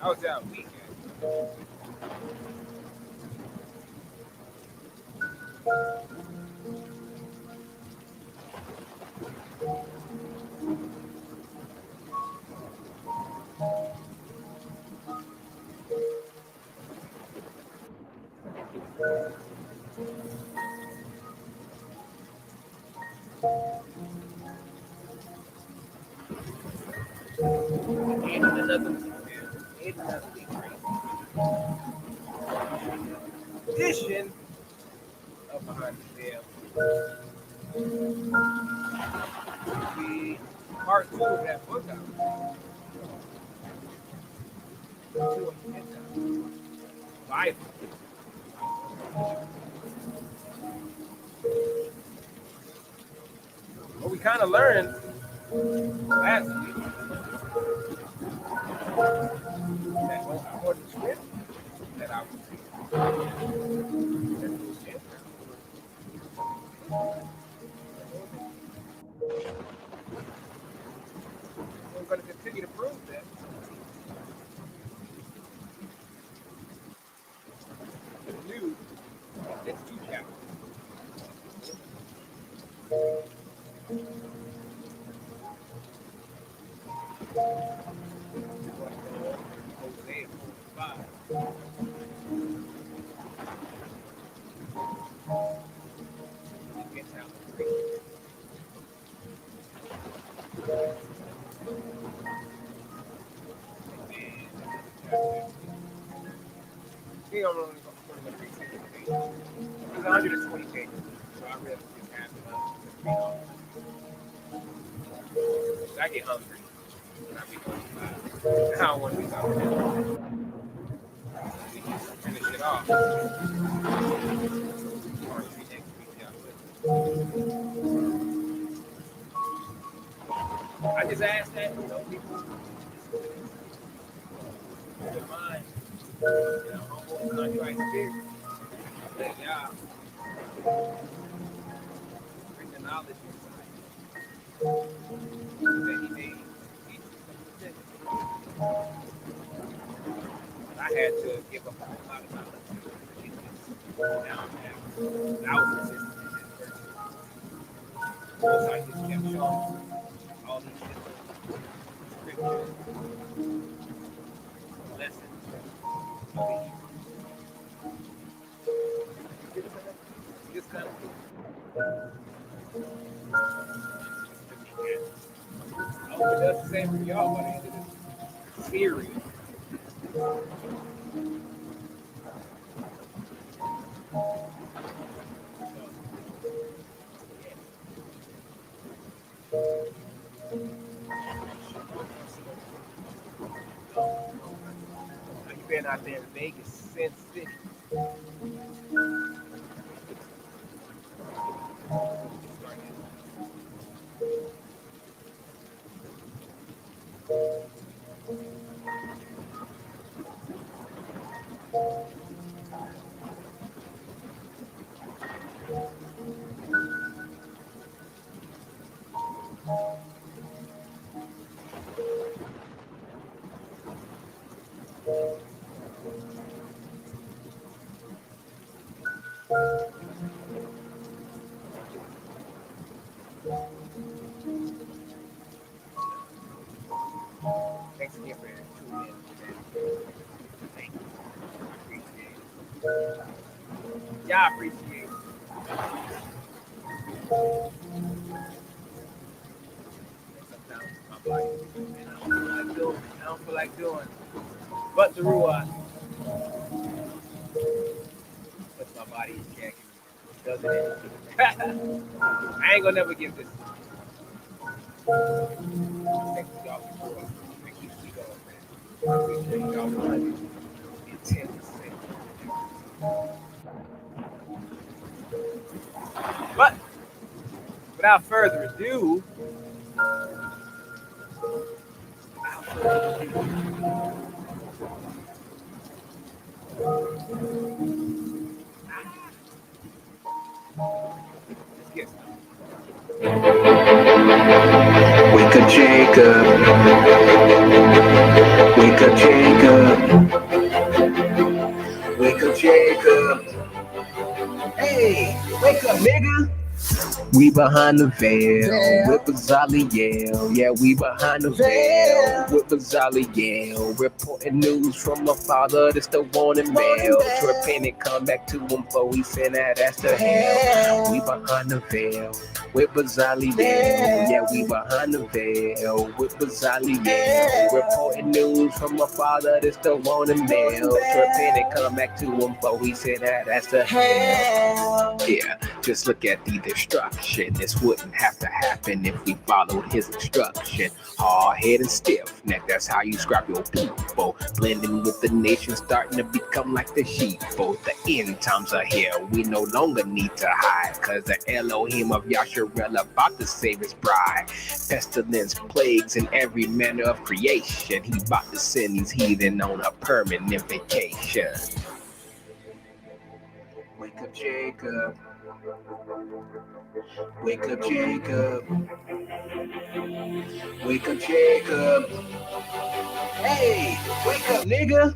How was that weekend? And another edition of Behind the Veil. The part two of that book out. Bible. What we kind of learned last week that according to script that I was we're going to continue to prove that the new it's two chapters. Hosea 4:5. Gentiles 3. We don't really go to read 60 pages. It's 120 pages, so I read just half of it. I get hungry when I read 25. I don't want to be talking about we just finish it off. Or maybe next week, yeah. I just asked that, people in mind, humble and contrite spirit. Let y'all bring the knowledge inside that he may teach you something. I had to give up a whole lot of knowledge to get this. Now I'm having thousands in this person. Most I just kept showing all these different scriptures, lessons, this kind of thing. I hope it does the same for y'all by the end of this series. How you been out there in Vegas, Sin City? Thanks again for tuning in. Thank you. I appreciate it. Y'all appreciate it. Sometimes my body, I don't feel like doing. But the ruach, but my body is jacking. Doesn't it? I ain't gonna never give this. Thank y'all before. Thank you, man. I appreciate y'all for intense. But without further ado, Wake up, Jacob. Wake up, Jacob. Wake up, Jacob. Hey, wake up, nigga. We behind the veil with Bezale'el. Yeah, we behind the veil with Bezale'el. Reporting news from my father, that's the warning mail. To repent and come back to him for he sent that ass to hell. We behind the veil with Bezale'el. Yeah, we behind the veil with Bezale'el. Reporting news from my father, that's the warning mail. To repent and come back to him for he sent that ass to hell. Yeah, just look at the destruction. This wouldn't have to happen if we followed his instruction. Hard head and stiff neck, that's how you scrap your people. Blending with the nation, starting to become like the sheep. Both the end times are here, we no longer need to hide. Cause the Elohim of Yasharel about to save his bride. Pestilence, plagues, and every manner of creation. He about to send these heathen on a permanent vacation. Wake up, Jacob. Wake up, Jacob. Wake up, Jacob. Hey, wake up, nigga.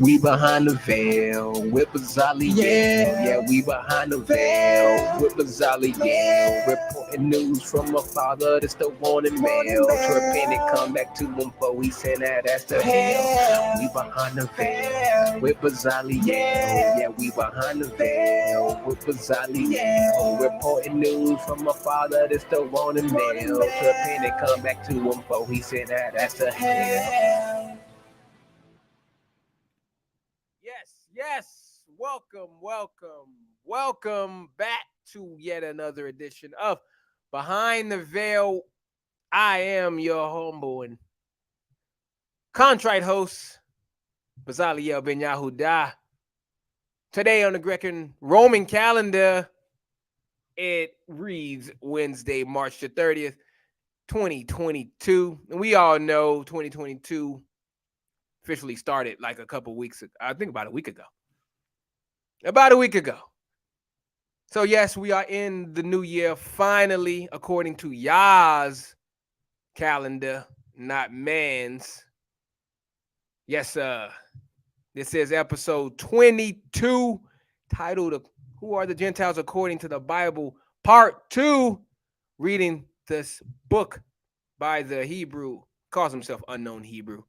We behind the veil with Bezale'el. Yeah, we behind the veil with Bezale'el. Reporting news from my father, that's the warning mail. To repent and come back to him for he sent that ass to hell. We behind the veil with Bezale'el. Yeah, we behind the veil with Bezale'el. Reporting news from my father, that's the warning mail. To repent and come back to him for he sent that ass to hell. Yes. Welcome back to yet another edition of Behind the Veil. I am your humble and Contrite host, Bezale'el Ben Yahudah. Today on the Greco-Roman calendar, it reads Wednesday, March the 30th, 2022. And we all know 2022 officially started like a couple weeks ago. I think about a week ago. So yes, we are in the new year finally, according to Yah's calendar, not man's. Yes, sir. This is episode 22, titled Who Are the Gentiles According to the Bible, Part 2, reading this book by the Hebrew, calls himself Unknown Hebrew.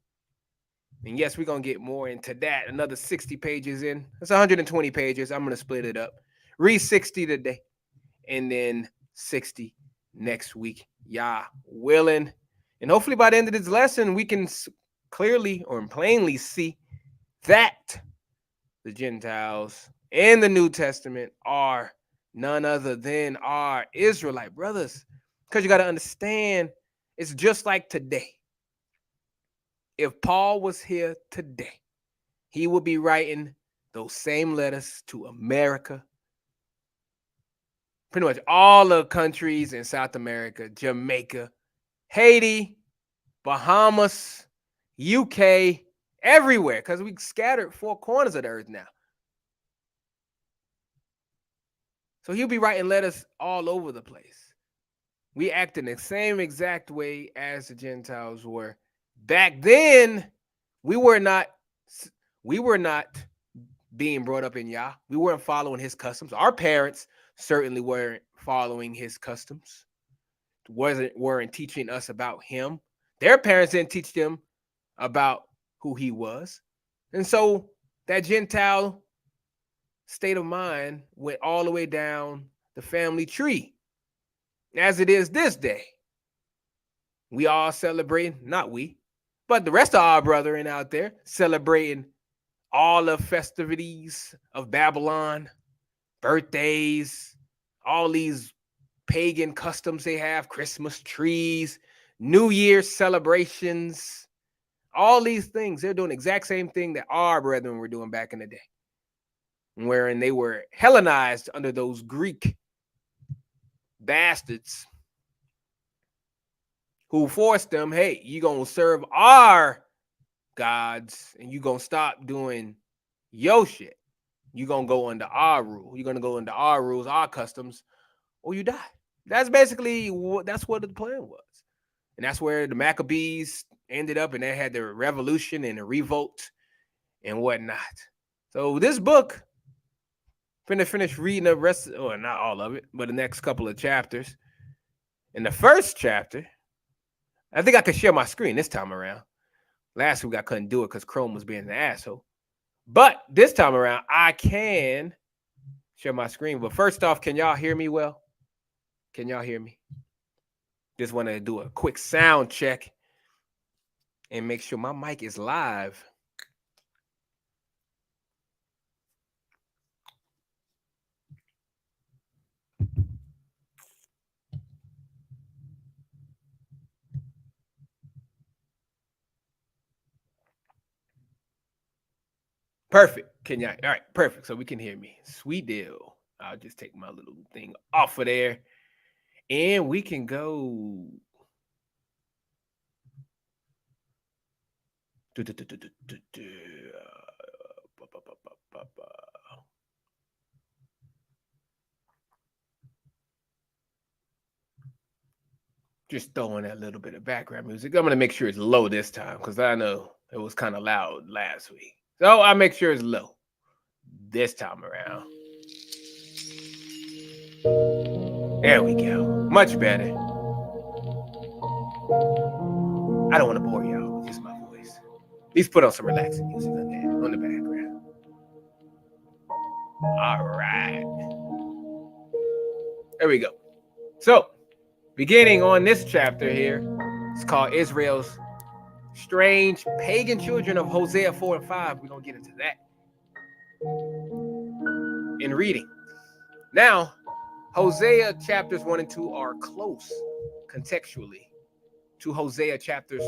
And yes, we're going to get more into that. Another 60 pages in. That's 120 pages. I'm going to split it up. Read 60 today and then 60 next week. Yah willing. And hopefully by the end of this lesson, we can clearly or plainly see that the Gentiles in the New Testament are none other than our Israelite brothers. Because you got to understand, it's just like today. If Paul was here today, he would be writing those same letters to America, pretty much all the countries in South America, Jamaica, Haiti, Bahamas, UK, everywhere, because we scattered four corners of the earth now. So he'll be writing letters all over the place. We act in the same exact way as the Gentiles were. Back then, we were not being brought up in Yah. We weren't following his customs. Our parents certainly weren't following his customs. Weren't teaching us about him. Their parents didn't teach them about who he was. And so that Gentile state of mind went all the way down the family tree. As it is this day. We all celebrating, not we, but the rest of our brethren out there celebrating all the festivities of Babylon, birthdays, all these pagan customs they have, Christmas trees, New Year's celebrations, all these things. They're doing the exact same thing that our brethren were doing back in the day, wherein they were Hellenized under those Greek bastards who forced them, hey, you're going to serve our gods and you're going to stop doing your shit. You're going to go under our rule. You're going to go under our rules, our customs, or you die. That's basically that's what the plan was. And that's where the Maccabees ended up, and they had their revolution and a revolt and whatnot. So this book, I'm finna finish reading the rest, or not all of it, but the next couple of chapters. In the first chapter, I think I could share my screen this time around. Last week I couldn't do it because Chrome was being an asshole. But this time around, I can share my screen. But first off, can y'all hear me well? Can y'all hear me? Just want to do a quick sound check and make sure my mic is live. Perfect. Can y'all? All right, perfect. So we can hear me. Sweet deal. I'll just take my little thing off of there. And we can go. Just throwing that little bit of background music. I'm going to make sure it's low this time because I know it was kind of loud last week. So I'll make sure it's low this time around. There we go. Much better. I don't want to bore y'all with just my voice. At least put on some relaxing music on the background. All right. There we go. So, beginning on this chapter here, it's called Israel's Strange Pagan Children of Hosea 4 and 5. We're going to get into that in reading. Now, Hosea chapters 1 and 2 are close contextually to Hosea chapters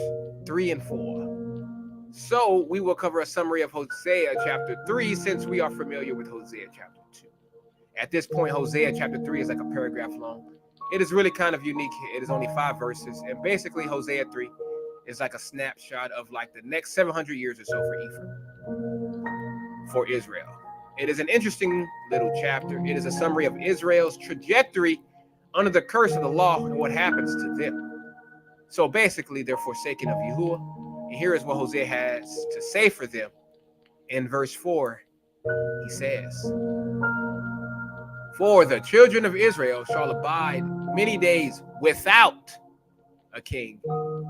3 and 4. So we will cover a summary of Hosea chapter 3 since we are familiar with Hosea chapter 2. At this point, Hosea chapter 3 is like a paragraph long. It is really kind of unique. It is only 5 verses. And basically, Hosea 3 is like a snapshot of like the next 700 years or so for Ephraim, for Israel. It is an interesting little chapter. It is a summary of Israel's trajectory under the curse of the law and what happens to them. So basically, they're forsaken of Yahuwah. And here is what Hosea has to say for them. In verse 4, he says, "For the children of Israel shall abide many days without a king,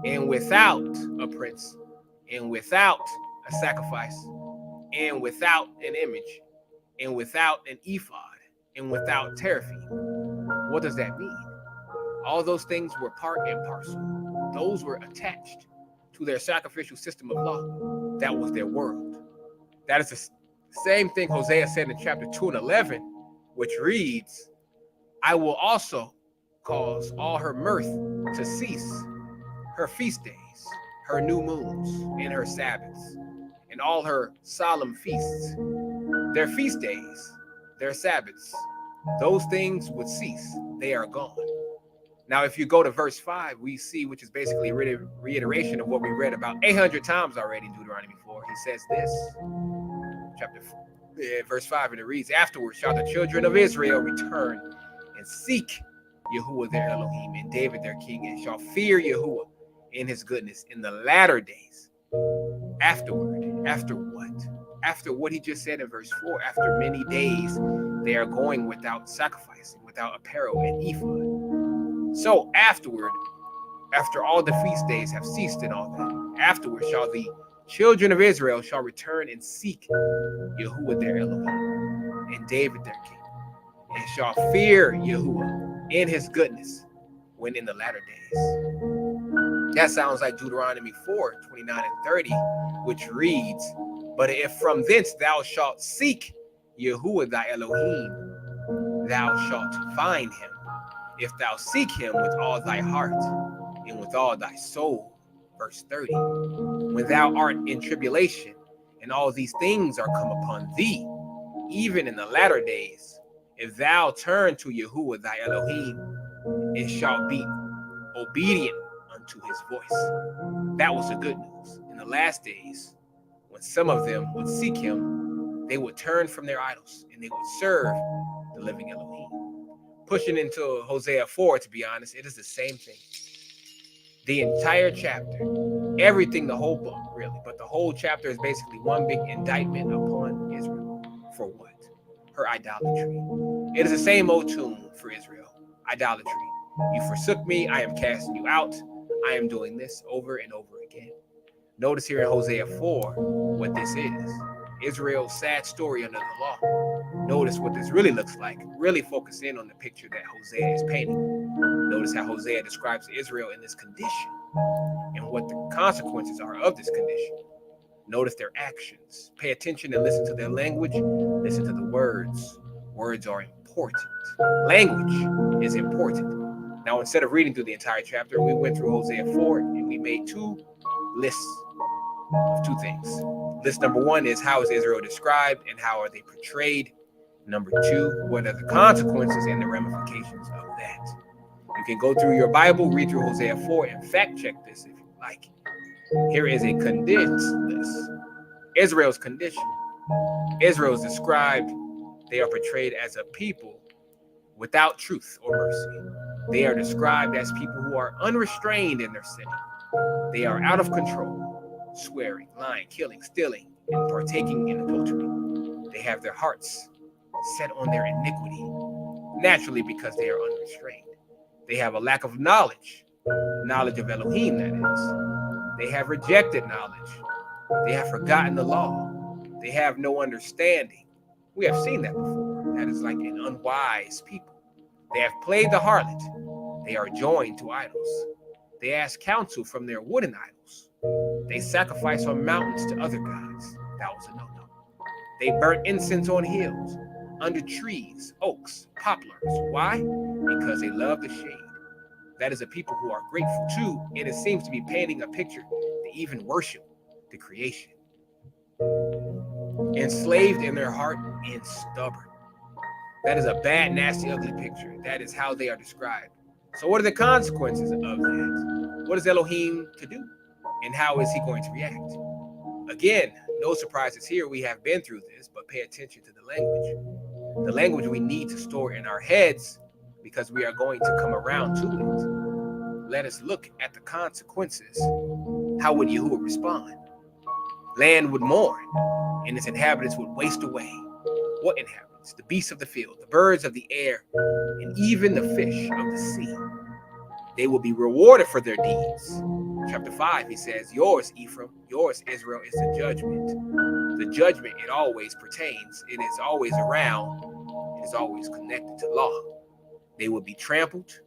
and without a prince, and without a sacrifice, and without an image, and without an ephod, and without teraphim." What does that mean? All those things were part and parcel. Those were attached to their sacrificial system of law. That was their world. That is the same thing Hosea said in chapter 2 and 11, which reads, "I will also cause all her mirth to cease, her feast days, her new moons, and her Sabbaths, and all her solemn feasts." Their feast days, their Sabbaths, those things would cease. They are gone. Now, if you go to verse 5, we see, which is basically a reiteration of what we read about 800 times already in Deuteronomy 4. He says this, chapter 4, verse 5, and it reads, "Afterwards shall the children of Israel return and seek Yahuwah their Elohim, and David their king, and shall fear Yahuwah in his goodness in the latter days." Afterward, after what? After what he just said in verse 4, after many days, they are going without sacrificing, without apparel and ephod. So afterward, after all the feast days have ceased and all that, afterward shall the children of Israel shall return and seek Yahuwah their Elohim, and David their king, and shall fear Yahuwah in his goodness when in the latter days. That sounds like Deuteronomy 4:29 and 30, which reads, "But if from thence thou shalt seek Yahuwah thy Elohim, thou shalt find him, if thou seek him with all thy heart and with all thy soul." Verse 30, "When thou art in tribulation, and all these things are come upon thee, even in the latter days, if thou turn to Yahuwah thy Elohim, and shalt be obedient unto his voice." That was the good news. In the last days, when some of them would seek him, they would turn from their idols, and they would serve the living Elohim. Pushing into Hosea 4, to be honest, it is the same thing. The entire chapter, everything, the whole book, really, but the whole chapter is basically one big indictment upon Israel. For what? Her idolatry. It is the same old tune for Israel. Idolatry. "You forsook me, I am casting you out. I am doing this over and over again." Notice here in Hosea 4 what this is. Israel's sad story under the law. Notice what this really looks like. Really focus in on the picture that Hosea is painting. Notice how Hosea describes Israel in this condition and what the consequences are of this condition. Notice their actions. Pay attention and listen to their language. Listen to the words. Words are important. Language is important. Now, instead of reading through the entire chapter, we went through Hosea 4 and we made 2 lists of 2 things. List number 1 is how is Israel described and how are they portrayed. Number 2, what are the consequences and the ramifications of that? You can go through your Bible, read through Hosea 4, and fact check this if you like. Here is a condensed list. Israel's condition. Israel is described, they are portrayed as a people without truth or mercy. They are described as people who are unrestrained in their sinning. They are out of control, swearing, lying, killing, stealing, and partaking in adultery. They have their hearts set on their iniquity, naturally because they are unrestrained. They have a lack of knowledge of Elohim, that is. They have rejected knowledge. They have forgotten the law. They have no understanding. We have seen that before. That is like an unwise people. They have played the harlot. They are joined to idols. They ask counsel from their wooden idols. They sacrifice on mountains to other gods. That was a no-no. They burnt incense on hills, under trees, oaks, poplars. Why? Because they love the shade. That is a people who are grateful too, and it seems to be painting a picture. They even worship the creation. Enslaved in their heart and stubborn. That is a bad, nasty, ugly picture. That is how they are described. So what are the consequences of that? What is Elohim to do? And how is he going to react? Again, no surprises here. We have been through this, but pay attention to the language. The language we need to store in our heads because we are going to come around to it. Let us look at the consequences. How would Yahuwah respond? Land would mourn, and its inhabitants would waste away. What inhabitants? The beasts of the field, the birds of the air, and even the fish of the sea. They will be rewarded for their deeds. Chapter 5, he says, yours, Ephraim, yours, Israel, is the judgment. The judgment, it always pertains. It is always around. It is always connected to law. They would be trampled.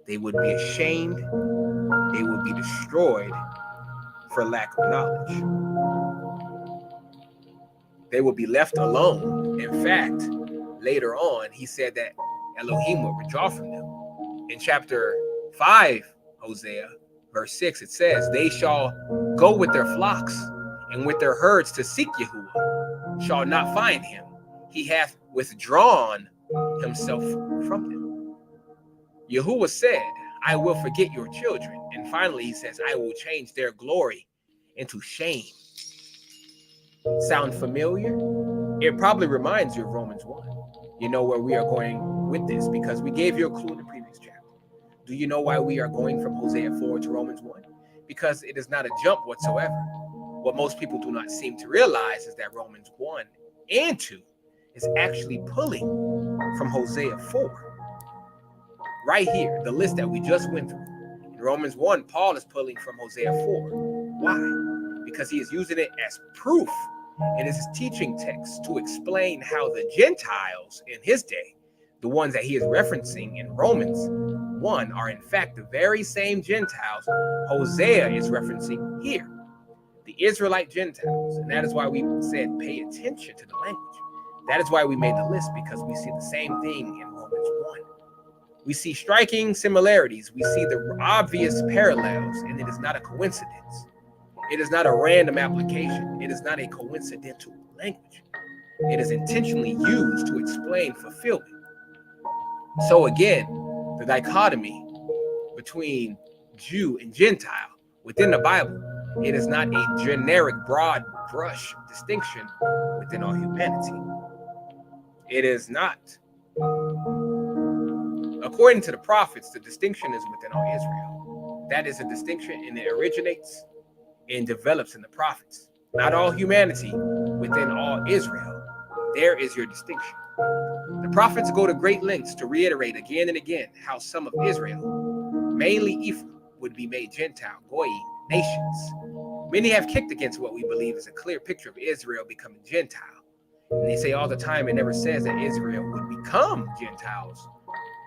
They would be ashamed. They would be destroyed for lack of knowledge. They will be left alone. In fact, later on, he said that Elohim will withdraw from them. In chapter 5, Hosea, verse 6, it says, they shall go with their flocks and with their herds to seek Yahuwah, shall not find him. He hath withdrawn himself from them. Yahuwah said, I will forget your children. And finally, he says, I will change their glory into shame. Sound familiar? It probably reminds you of Romans 1. You know where we are going with this because we gave you a clue in the previous chapter. Do you know why we are going from Hosea 4 to Romans 1? Because it is not a jump whatsoever. What most people do not seem to realize is that Romans 1 and 2 is actually pulling from Hosea 4. Right here, the list that we just went through. In Romans 1, Paul is pulling from Hosea 4. Why? Because he is using it as proof in his teaching text to explain how the Gentiles in his day, the ones that he is referencing in Romans 1, are in fact the very same Gentiles Hosea is referencing here. The Israelite Gentiles. And that is why we said pay attention to the language. That is why we made the list, because we see the same thing in Romans 1. We see striking similarities. We see the obvious parallels, and it is not a coincidence. It is not a random application. It is not a coincidental language. It is intentionally used to explain fulfillment. So again, the dichotomy between Jew and Gentile within the Bible, it is not a generic broad brush distinction within all humanity. It is not. According to the prophets, the distinction is within all Israel. That is a distinction, and it originates and develops in the prophets. Not all humanity within all Israel. There is your distinction. The prophets go to great lengths to reiterate again and again how some of Israel, mainly Ephraim, would be made Gentile, Goyim, nations. Many have kicked against what we believe is a clear picture of Israel becoming Gentile. And they say all the time it never says that Israel would become Gentiles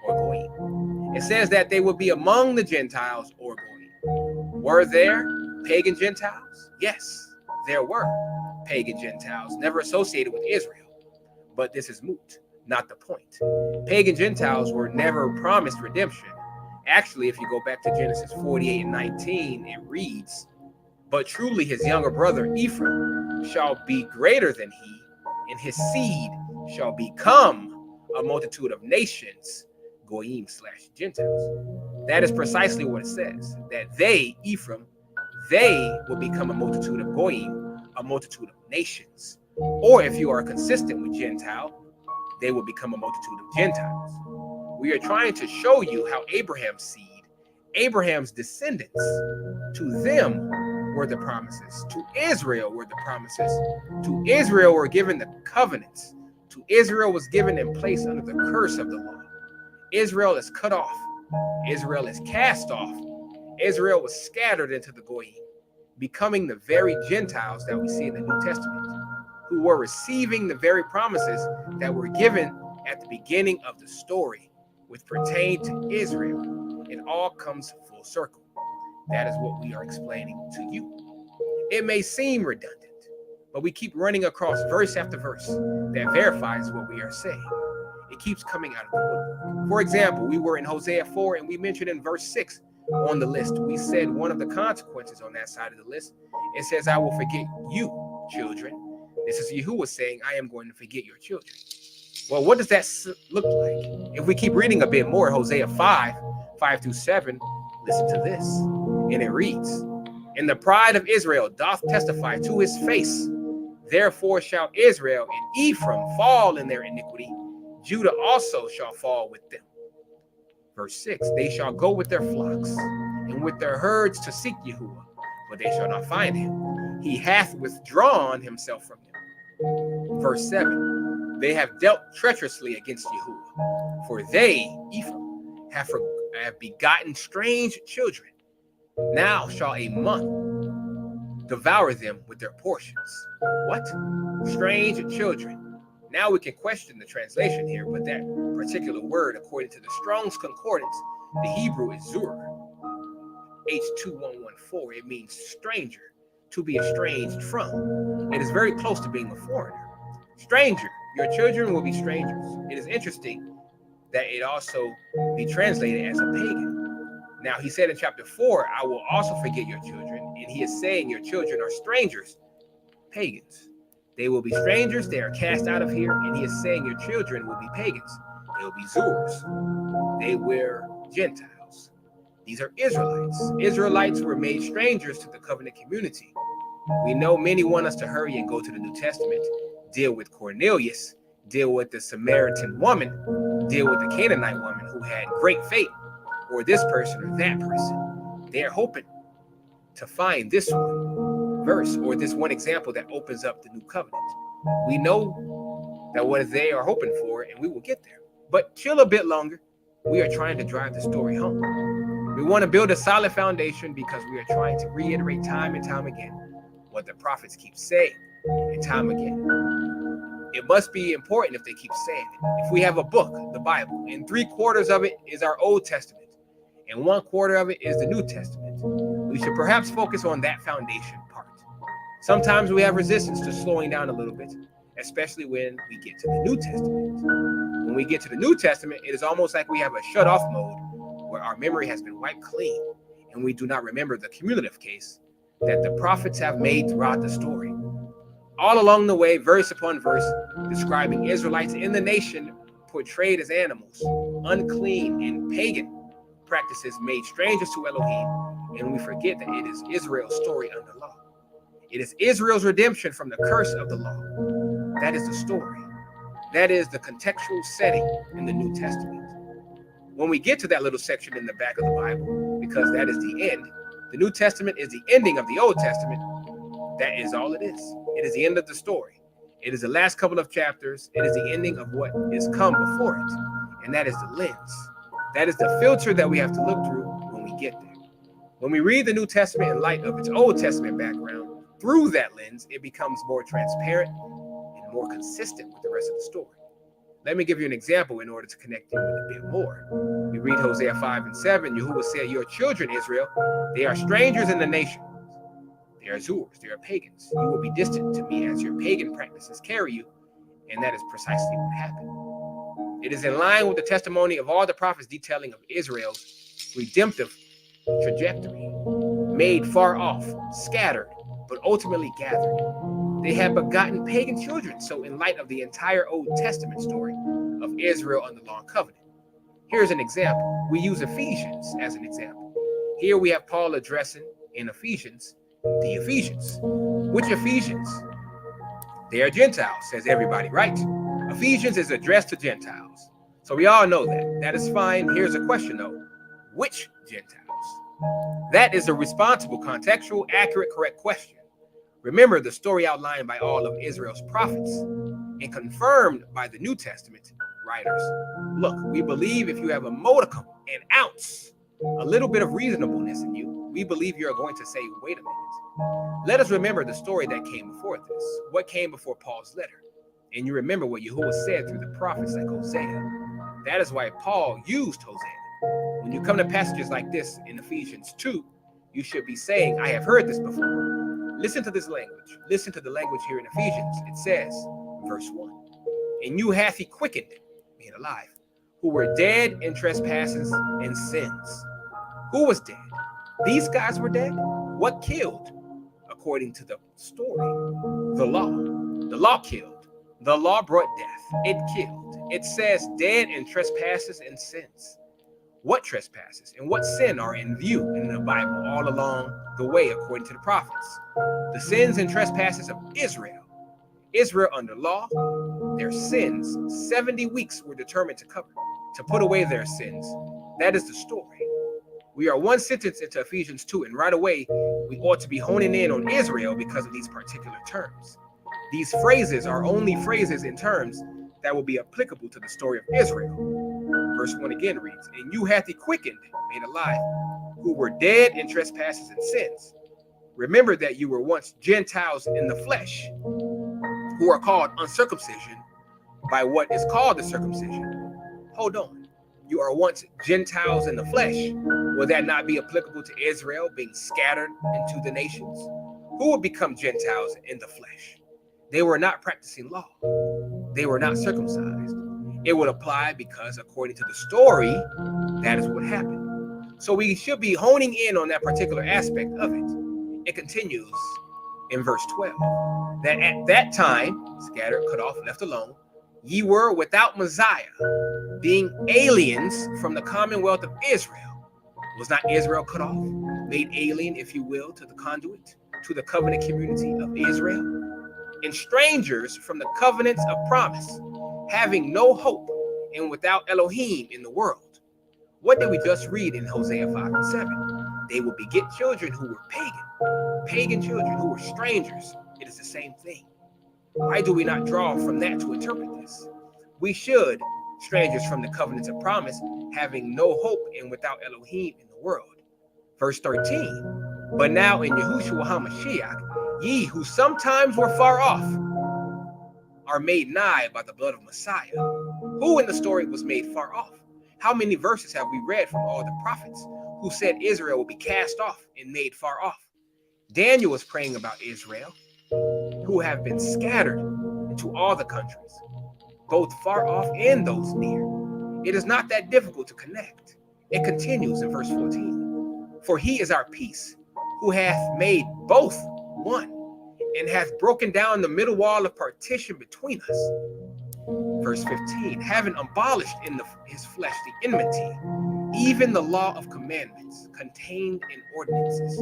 or Goyim. It says that they would be among the Gentiles or Goyim. Were there pagan Gentiles? Yes, there were pagan Gentiles, never associated with Israel. But this is moot, not the point. Pagan Gentiles were never promised redemption. Actually, if you go back to Genesis 48 and 19, it reads, but truly his younger brother Ephraim shall be greater than he, and his seed shall become a multitude of nations, Goyim/Gentiles. That is precisely what it says, that they, Ephraim, they will become a multitude of Goyim, a multitude of nations. Or if you are consistent with Gentile, they will become a multitude of Gentiles. We are trying to show you how Abraham's seed, Abraham's descendants, to them were the promises. To Israel were the promises. To Israel were given the covenants. To Israel was given in place under the curse of the law. Israel is cut off. Israel is cast off. Israel was scattered into the Goyim, becoming the very Gentiles that we see in the New Testament, who were receiving the very promises that were given at the beginning of the story, which pertain to Israel. It all comes full circle. That is what we are explaining to you. It may seem redundant, but we keep running across verse after verse that verifies what we are saying. It keeps coming out of the woodwork. For example, we were in Hosea 4 and we mentioned in verse 6 on the list. We said one of the consequences on that side of the list, it says, I will forget you, children. This is Yahuwah saying, I am going to forget your children. Well, what does that look like? If we keep reading a bit more, Hosea 5:5-7, listen to this. And it reads, and the pride of Israel doth testify to his face. Therefore shall Israel and Ephraim fall in their iniquity. Judah also shall fall with them. Verse 6, they shall go with their flocks and with their herds to seek Yahuwah, but they shall not find him. He hath withdrawn himself from them. Verse 7, they have dealt treacherously against Yahuwah, for they, Ephraim, have begotten strange children. Now shall a month devour them with their portions. What? Strange children. Now we can question the translation here, but that particular word, according to the Strong's Concordance, the Hebrew is zur. H2114. It means stranger, to be estranged from. It is very close to being a foreigner. Stranger. Your children will be strangers. It is interesting that it also be translated as a pagan. Now, he said in chapter 4, I will also forget your children. And he is saying your children are strangers, pagans. They will be strangers. They are cast out of here. And he is saying your children will be pagans. They will be Zurs. They were Gentiles. These are Israelites. Israelites were made strangers to the covenant community. We know many want us to hurry and go to the New Testament, deal with Cornelius, deal with the Samaritan woman, deal with the Canaanite woman who had great faith, or this person or that person. They're hoping to find this one verse or this one example that opens up the new covenant. We know that what they are hoping for, and we will get there. But chill a bit longer. We are trying to drive the story home. We want to build a solid foundation because we are trying to reiterate time and time again what the prophets keep saying and time again. It must be important if they keep saying it. If we have a book, the Bible, and 3/4 of it is our Old Testament, and 1/4 of it is the New Testament, we should perhaps focus on that foundation part. Sometimes we have resistance to slowing down a little bit, especially when we get to the New Testament. When we get to the New Testament, it is almost like we have a shut-off mode where our memory has been wiped clean, and we do not remember the cumulative case that the prophets have made throughout the story. All along the way, verse upon verse, describing Israelites in the nation portrayed as animals, unclean and pagan practices made strangers to Elohim, and we forget that it is Israel's story under law. It is Israel's redemption from the curse of the law. That is the story. That is the contextual setting in the New Testament. When we get to that little section in the back of the Bible, because that is the end, the New Testament is the ending of the Old Testament. That is all it is. It is the end of the story. It is the last couple of chapters. It is the ending of what is come before it. And that is the lens. That is the filter that we have to look through when we get there. When we read the New Testament in light of its Old Testament background, through that lens, it becomes more transparent and more consistent with the rest of the story. Let me give you an example in order to connect it with a bit more. We read Hosea 5:7. Yahuwah said, your children, Israel, they are strangers in the nation. They are Zurs, they are pagans. You will be distant to me as your pagan practices carry you. And that is precisely what happened. It is in line with the testimony of all the prophets detailing of Israel's redemptive trajectory, made far off, scattered, but ultimately gathered. They had begotten pagan children. So in light of the entire Old Testament story of Israel under the Law and Covenant, here's an example. We use Ephesians as an example. Here we have Paul addressing in Ephesians the Ephesians. Which Ephesians? They are Gentiles, says everybody, right? Ephesians is addressed to Gentiles. So we all know that. That is fine. Here's a question though. Which Gentiles? That is a responsible, contextual, accurate, correct question. Remember the story outlined by all of Israel's prophets and confirmed by the New Testament writers. Look, we believe if you have a modicum, an ounce, a little bit of reasonableness in you, we believe you're going to say, wait a minute. Let us remember the story that came before this. What came before Paul's letter? And you remember what Yahuwah said through the prophets like Hosea. That is why Paul used Hosea. When you come to passages like this in Ephesians 2, you should be saying, I have heard this before. Listen to this language. Listen to the language here in Ephesians. It says, verse 1, and you hath he quickened, being alive, who were dead in trespasses and sins, Who was dead? These guys were dead. What killed? According to the story, the law. The law killed. The law brought death. It killed. It says dead in trespasses and sins. What trespasses and what sin are in view in the Bible all along the way according to the prophets? The sins and trespasses of Israel. Israel under law, their sins, 70 weeks were determined to cover, to put away their sins. That is the story. We are one sentence into Ephesians 2, and right away, we ought to be honing in on Israel because of these particular terms. These phrases are only phrases in terms that will be applicable to the story of Israel. Verse 1 again reads, and you hath he quickened, made alive, who were dead in trespasses and sins. Remember that you were once Gentiles in the flesh, who are called uncircumcision by what is called the circumcision. Hold on. You are once Gentiles in the flesh. Will that not be applicable to Israel being scattered into the nations? Who would become Gentiles in the flesh? They were not practicing law. They were not circumcised. It would apply because according to the story, that is what happened. So we should be honing in on that particular aspect of it. It continues in verse 12, that at that time, scattered, cut off, left alone, ye were without Messiah, being aliens from the commonwealth of Israel. Was not Israel cut off, made alien, if you will, to the conduit, to the covenant community of Israel? And strangers from the covenants of promise, having no hope and without Elohim in the world. What did we just read in Hosea 5 and 7? They will beget children who were pagan children who were strangers. It is the same thing. Why do we not draw from that to interpret this? We should, strangers from the covenants of promise, having no hope and without Elohim in the world. Verse 13, but now in Yahushua HaMashiach, ye who sometimes were far off are made nigh by the blood of Messiah. Who in the story was made far off? How many verses have we read from all the prophets who said Israel will be cast off and made far off? Daniel was praying about Israel, who have been scattered into all the countries, both far off and those near. It is not that difficult to connect. It continues in verse 14. For he is our peace, who hath made both one, and hath broken down the middle wall of partition between us. Verse 15, having abolished in his flesh the enmity, even the law of commandments contained in ordinances.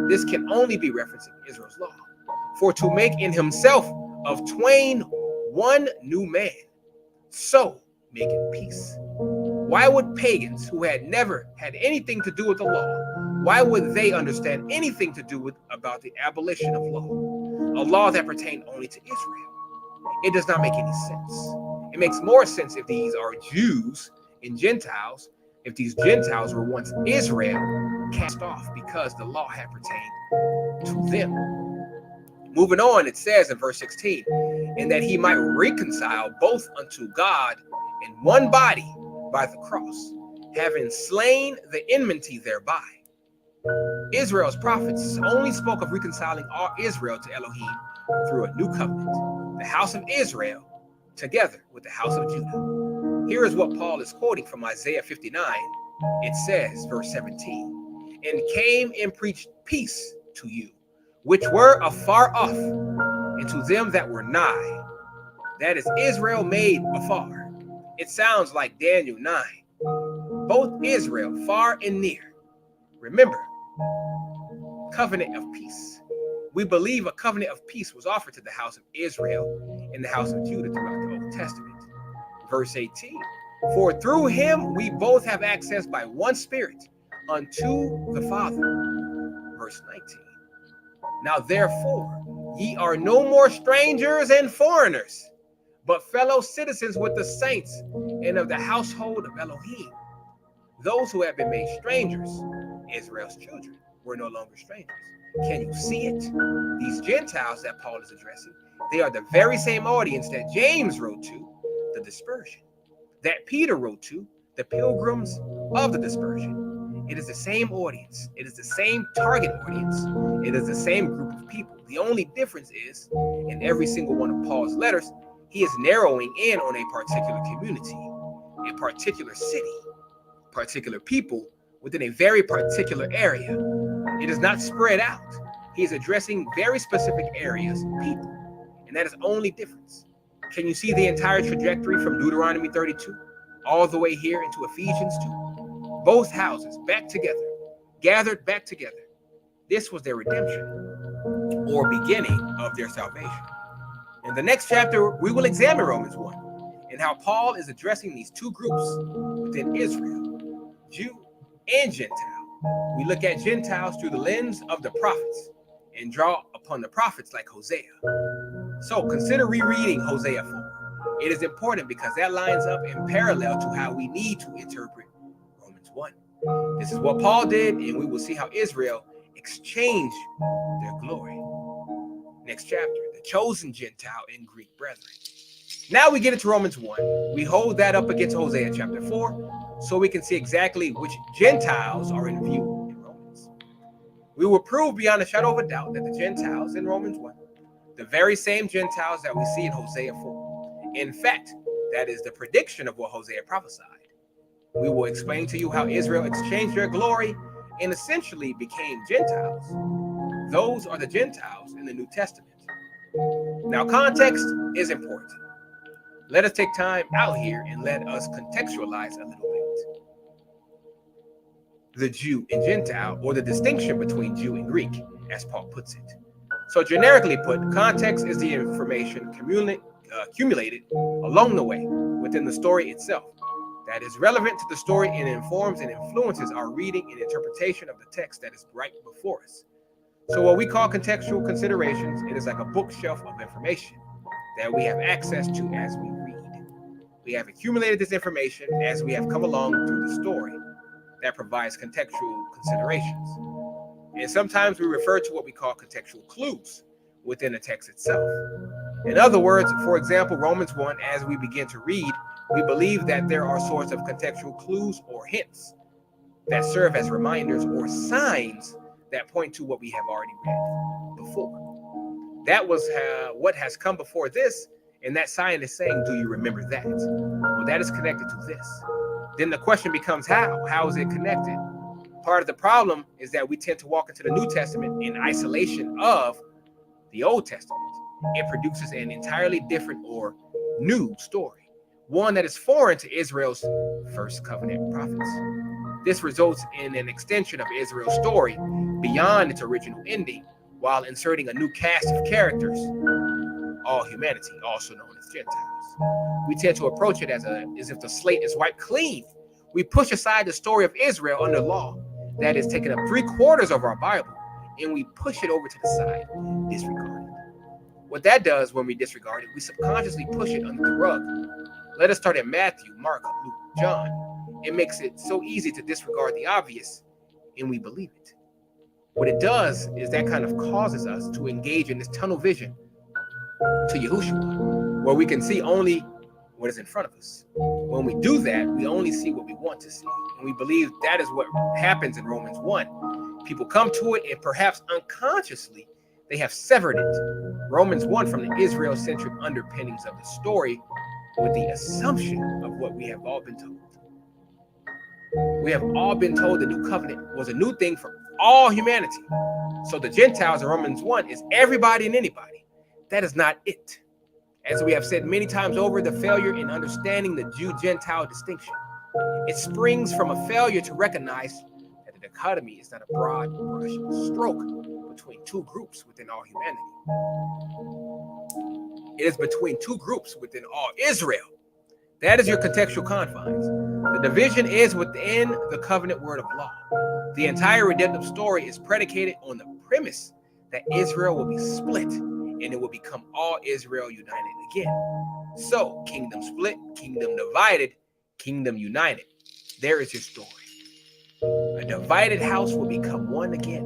This can only be referencing Israel's law. For to make in himself of twain one new man, so making peace. Why would pagans who had never had anything to do with the law, why would they understand anything to do with about the abolition of law? A law that pertained only to Israel. It does not make any sense. It makes more sense if these are Jews and Gentiles, if these Gentiles were once Israel cast off because the law had pertained to them. Moving on, it says in verse 16, and that he might reconcile both unto God in one body by the cross, having slain the enmity thereby. Israel's prophets only spoke of reconciling all Israel to Elohim through a new covenant, the house of Israel together with the house of Judah. Here is what Paul is quoting from Isaiah 59. It says, verse 17, and came and preached peace to you, which were afar off, and to them that were nigh. That is Israel made afar. It sounds like Daniel 9. Both Israel, far and near. Remember, covenant of peace. We believe a covenant of peace was offered to the house of Israel and the house of Judah throughout the Old Testament. Verse 18, for through him we both have access by one Spirit unto the Father. Verse 19, now therefore ye are no more strangers and foreigners, but fellow citizens with the saints and of the household of Elohim. Those who have been made strangers, Israel's children, were no longer strangers. Can you see it? These Gentiles that Paul is addressing, they are the very same audience that James wrote to, the dispersion, that Peter wrote to, the pilgrims of the dispersion. It is the same audience. It is the same target audience. It is the same group of people. The only difference is, in every single one of Paul's letters, he is narrowing in on a particular community, a particular city, particular people within a very particular area. It is not spread out. He is addressing very specific areas, people, and that is the only difference. Can you see the entire trajectory from Deuteronomy 32 all the way here into Ephesians 2? Both houses back together, gathered back together. This was their redemption or beginning of their salvation. In the next chapter, we will examine Romans 1 and how Paul is addressing these two groups within Israel, Jew and Gentile. We look at Gentiles through the lens of the prophets and draw upon the prophets like Hosea. So consider rereading Hosea 4. It is important because that lines up in parallel to how we need to interpret Romans 1. This is what Paul did, and we will see how Israel exchanged their glory. Next chapter, the chosen Gentile and Greek brethren. Now we get into Romans 1. We hold that up against Hosea chapter 4 so we can see exactly which Gentiles are in view in Romans. We will prove beyond a shadow of a doubt that the Gentiles in Romans 1, the very same Gentiles that we see in Hosea 4. In fact, that is the prediction of what Hosea prophesied. We will explain to you how Israel exchanged their glory and essentially became Gentiles. Those are the Gentiles in the New Testament. Now, context is important. Let us take time out here and let us contextualize a little bit. The Jew and Gentile, or the distinction between Jew and Greek, as Paul puts it. So generically put, context is the information accumulated along the way within the story itself that is relevant to the story and informs and influences our reading and interpretation of the text that is right before us. So what we call contextual considerations, it is like a bookshelf of information that we have access to as we read. We have accumulated this information as we have come along through the story that provides contextual considerations. And sometimes we refer to what we call contextual clues within the text itself. In other words, for example, Romans 1, as we begin to read, we believe that there are sorts of contextual clues or hints that serve as reminders or signs that point to what we have already read before. That was what has come before this, and that sign is saying, do you remember that? Well, that is connected to this. Then the question becomes how? How is it connected? Part of the problem is that we tend to walk into the New Testament in isolation of the Old Testament. It produces an entirely different or new story, one that is foreign to Israel's first covenant prophets. This results in an extension of Israel's story beyond its original ending, while inserting a new cast of characters, all humanity, also known as Gentiles. We tend to approach it as if the slate is wiped clean. We push aside the story of Israel under law that is taking up 3/4 of our Bible, and we push it over to the side, disregard it. What that does when we disregard it, we subconsciously push it under the rug. Let us start at Matthew, Mark, Luke, John. It makes it so easy to disregard the obvious, and we believe it. What it does is that kind of causes us to engage in this tunnel vision to Yahushua, where we can see only what is in front of us. When we do that, we only see what we want to see. And we believe that is what happens in Romans 1. People come to it, and perhaps unconsciously, they have severed it. Romans 1 from the Israel-centric underpinnings of the story with the assumption of what we have all been told. We have all been told the new covenant was a new thing for all humanity. So the Gentiles in Romans 1 is everybody and anybody. That is not it. As we have said many times over, the failure in understanding the Jew-Gentile distinction, it springs from a failure to recognize that the dichotomy is not a broad brush stroke between two groups within all humanity. It is between two groups within all Israel. That is your contextual confines. The division is within the covenant word of law. The entire redemptive story is predicated on the premise that Israel will be split and it will become all Israel united again. So, kingdom split, kingdom divided, kingdom united. There is your story. A divided house will become one again.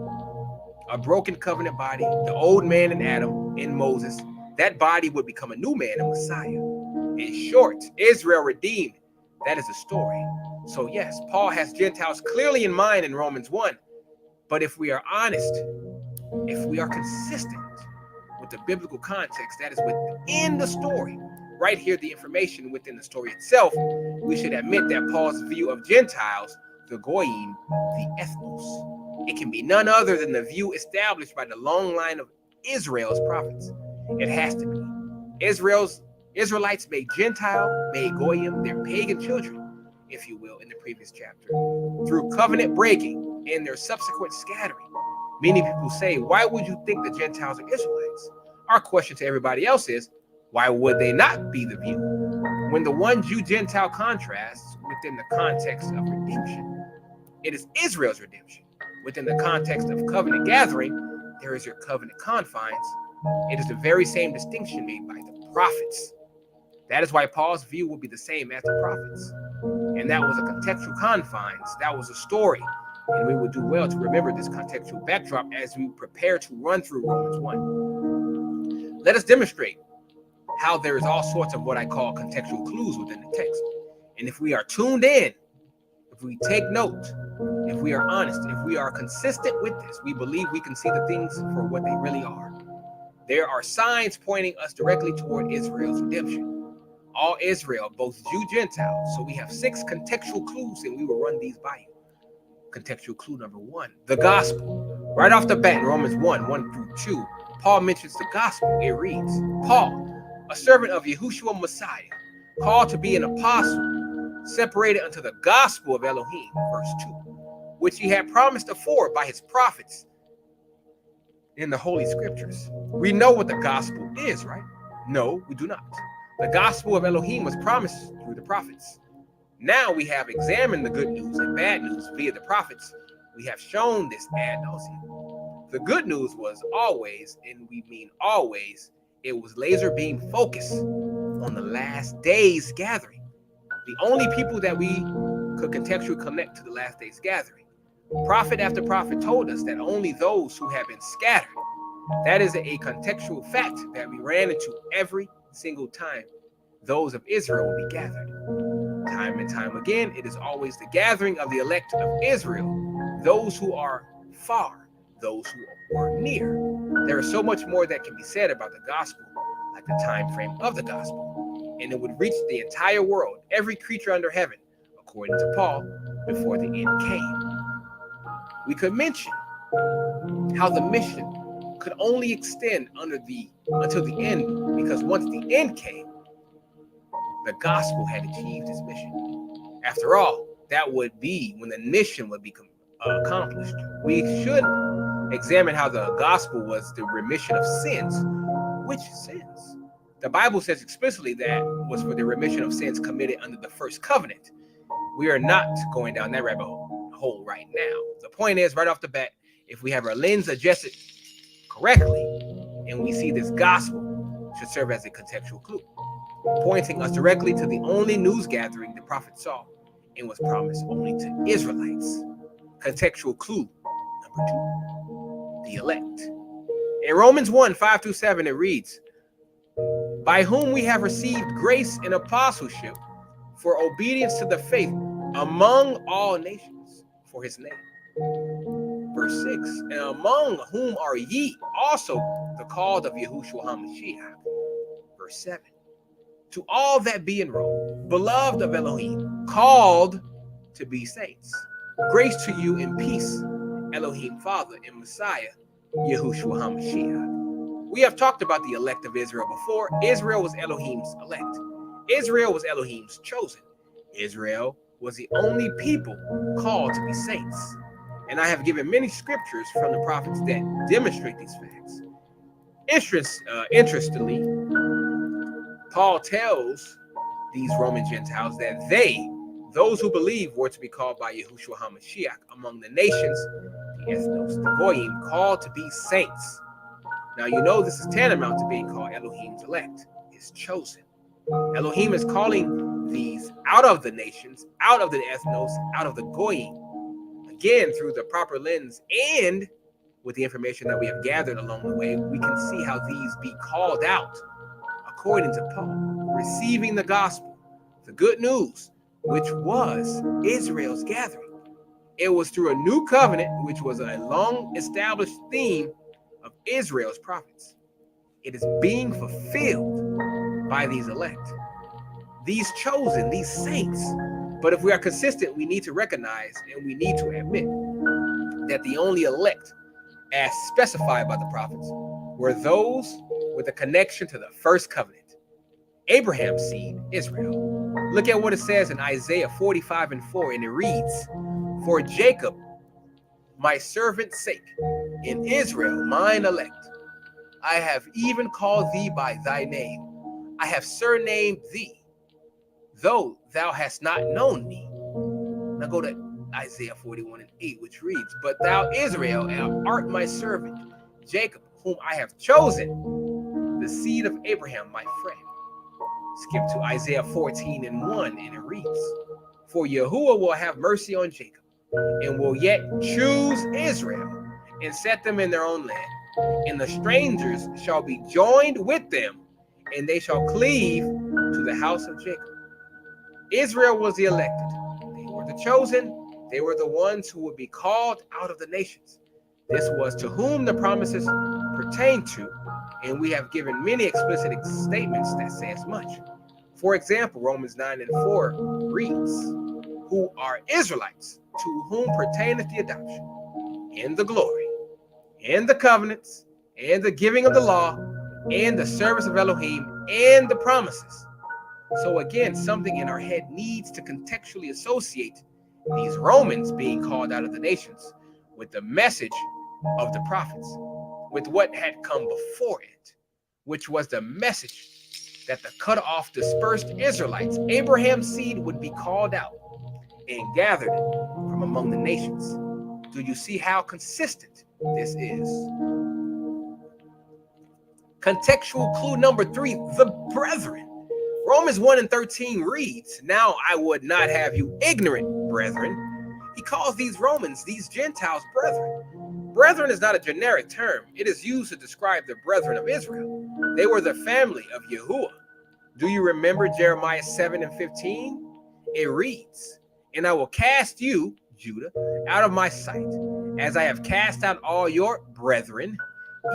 A broken covenant body, the old man in Adam, in Moses, that body would become a new man, a Messiah. In short, Israel redeemed. That is the story. So yes, Paul has Gentiles clearly in mind in Romans 1. But if we are honest, if we are consistent with the biblical context that is within the story, right here, the information within the story itself, we should admit that Paul's view of Gentiles, the goyim, the ethnos. It can be none other than the view established by the long line of Israel's prophets. It has to be. Israelites made Gentile, made goyim, their pagan children, if you will, in the previous chapter, through covenant breaking and their subsequent scattering. Many people say, why would you think the Gentiles are Israelites? Our question to everybody else is, why would they not be the view? When the one Jew-Gentile contrasts within the context of redemption, it is Israel's redemption. Within the context of covenant gathering, there is your covenant confines. It is the very same distinction made by the prophets. That is why Paul's view will be the same as the prophets. And that was a contextual confines. That was a story. And we would do well to remember this contextual backdrop as we prepare to run through Romans 1. Let us demonstrate how there is all sorts of what I call contextual clues within the text. And if we are tuned in, if we take note, if we are honest, if we are consistent with this, we believe we can see the things for what they really are. There are signs pointing us directly toward Israel's redemption. All Israel, both Jew, Gentile. So we have 6 contextual clues, and we will run these by you. Contextual clue number 1, the gospel. Right off the bat, in Romans 1 through 2, Paul mentions the gospel. It reads, Paul, a servant of Yahushua Messiah, called to be an apostle, separated unto the gospel of Elohim, verse 2, which he had promised afore by his prophets in the Holy Scriptures. We know what the gospel is, right? No, we do not. The gospel of Elohim was promised through the prophets. Now we have examined the good news and bad news via the prophets. We have shown this ad nauseum. The good news was always, and we mean always, it was laser beam focused on the last days gathering. The only people that we could contextually connect to the last days gathering. Prophet after prophet told us that only those who have been scattered. That is a contextual fact that we ran into every single time those of Israel will be gathered. Time and time again, it is always the gathering of the elect of Israel, those who are far, those who are near. There is so much more that can be said about the gospel, like the time frame of the gospel, and it would reach the entire world, every creature under heaven, according to Paul, before the end came. We could mention how the mission could only extend until the end, because once the end came, the gospel had achieved its mission. After all, that would be when the mission would be accomplished. We should examine how the gospel was the remission of sins. Which sins? The Bible says explicitly that was for the remission of sins committed under the first covenant. We are not going down that rabbit hole right now. The point is, right off the bat, if we have our lens adjusted correctly and we see this gospel, should serve as a contextual clue, pointing us directly to the only news gathering the prophet saw and was promised only to Israelites. Contextual clue number 2, the elect. In Romans 1:5-7, it reads, by whom we have received grace and apostleship for obedience to the faith among all nations for his name. Verse 6, and among whom are ye also the called of Yahushua HaMashiach. Verse 7, to all that be in Rome, beloved of Elohim, called to be saints. Grace to you and peace, Elohim Father and Messiah, Yahushua HaMashiach. We have talked about the elect of Israel before. Israel was Elohim's elect. Israel was Elohim's chosen. Israel was the only people called to be saints. And I have given many scriptures from the prophets that demonstrate these facts. Interestingly, Paul tells these Roman Gentiles that those who believe, were to be called by Yahushua HaMashiach among the nations, the ethnos, the goyim, called to be saints. Now, you know this is tantamount to being called Elohim's elect, his chosen. Elohim is calling these out of the nations, out of the ethnos, out of the goyim. Again, through the proper lens and with the information that we have gathered along the way, we can see how these be called out, according to Paul, receiving the gospel, the good news, which was Israel's gathering. It was through a new covenant, which was a long-established theme of Israel's prophets. It is being fulfilled by these elect, these chosen, these saints, But if we are consistent, we need to recognize and we need to admit that the only elect, as specified by the prophets, were those with a connection to the first covenant, Abraham's seed, Israel. Look at what it says in Isaiah 45:4, and it reads, "For Jacob, my servant's sake, in Israel, mine elect, I have even called thee by thy name. I have surnamed thee, though thou hast not known me." Now go to Isaiah 41:8, which reads, "But thou, Israel, art my servant, Jacob, whom I have chosen, the seed of Abraham, my friend." Skip to Isaiah 14:1, and it reads, "For Yahuwah will have mercy on Jacob, and will yet choose Israel, and set them in their own land. And the strangers shall be joined with them, and they shall cleave to the house of Jacob." Israel was the elected. They were the chosen. They were the ones who would be called out of the nations. This was to whom the promises pertain to, and we have given many explicit statements that say as much. For example, Romans 9:4 reads, "Who are Israelites, to whom pertaineth the adoption, and the glory, and the covenants, and the giving of the law, and the service of Elohim, and the promises." So again, something in our head needs to contextually associate these Romans being called out of the nations with the message of the prophets, with what had come before it, which was the message that the cut off, dispersed Israelites, Abraham's seed, would be called out and gathered from among the nations. Do you see how consistent this is? Contextual clue number 3, the brethren. Romans 1:13 reads, "Now I would not have you ignorant, brethren." He calls these Romans, these Gentiles, brethren. Brethren is not a generic term. It is used to describe the brethren of Israel. They were the family of Yahuwah. Do you remember Jeremiah 7:15? It reads, "And I will cast you, Judah, out of my sight, as I have cast out all your brethren,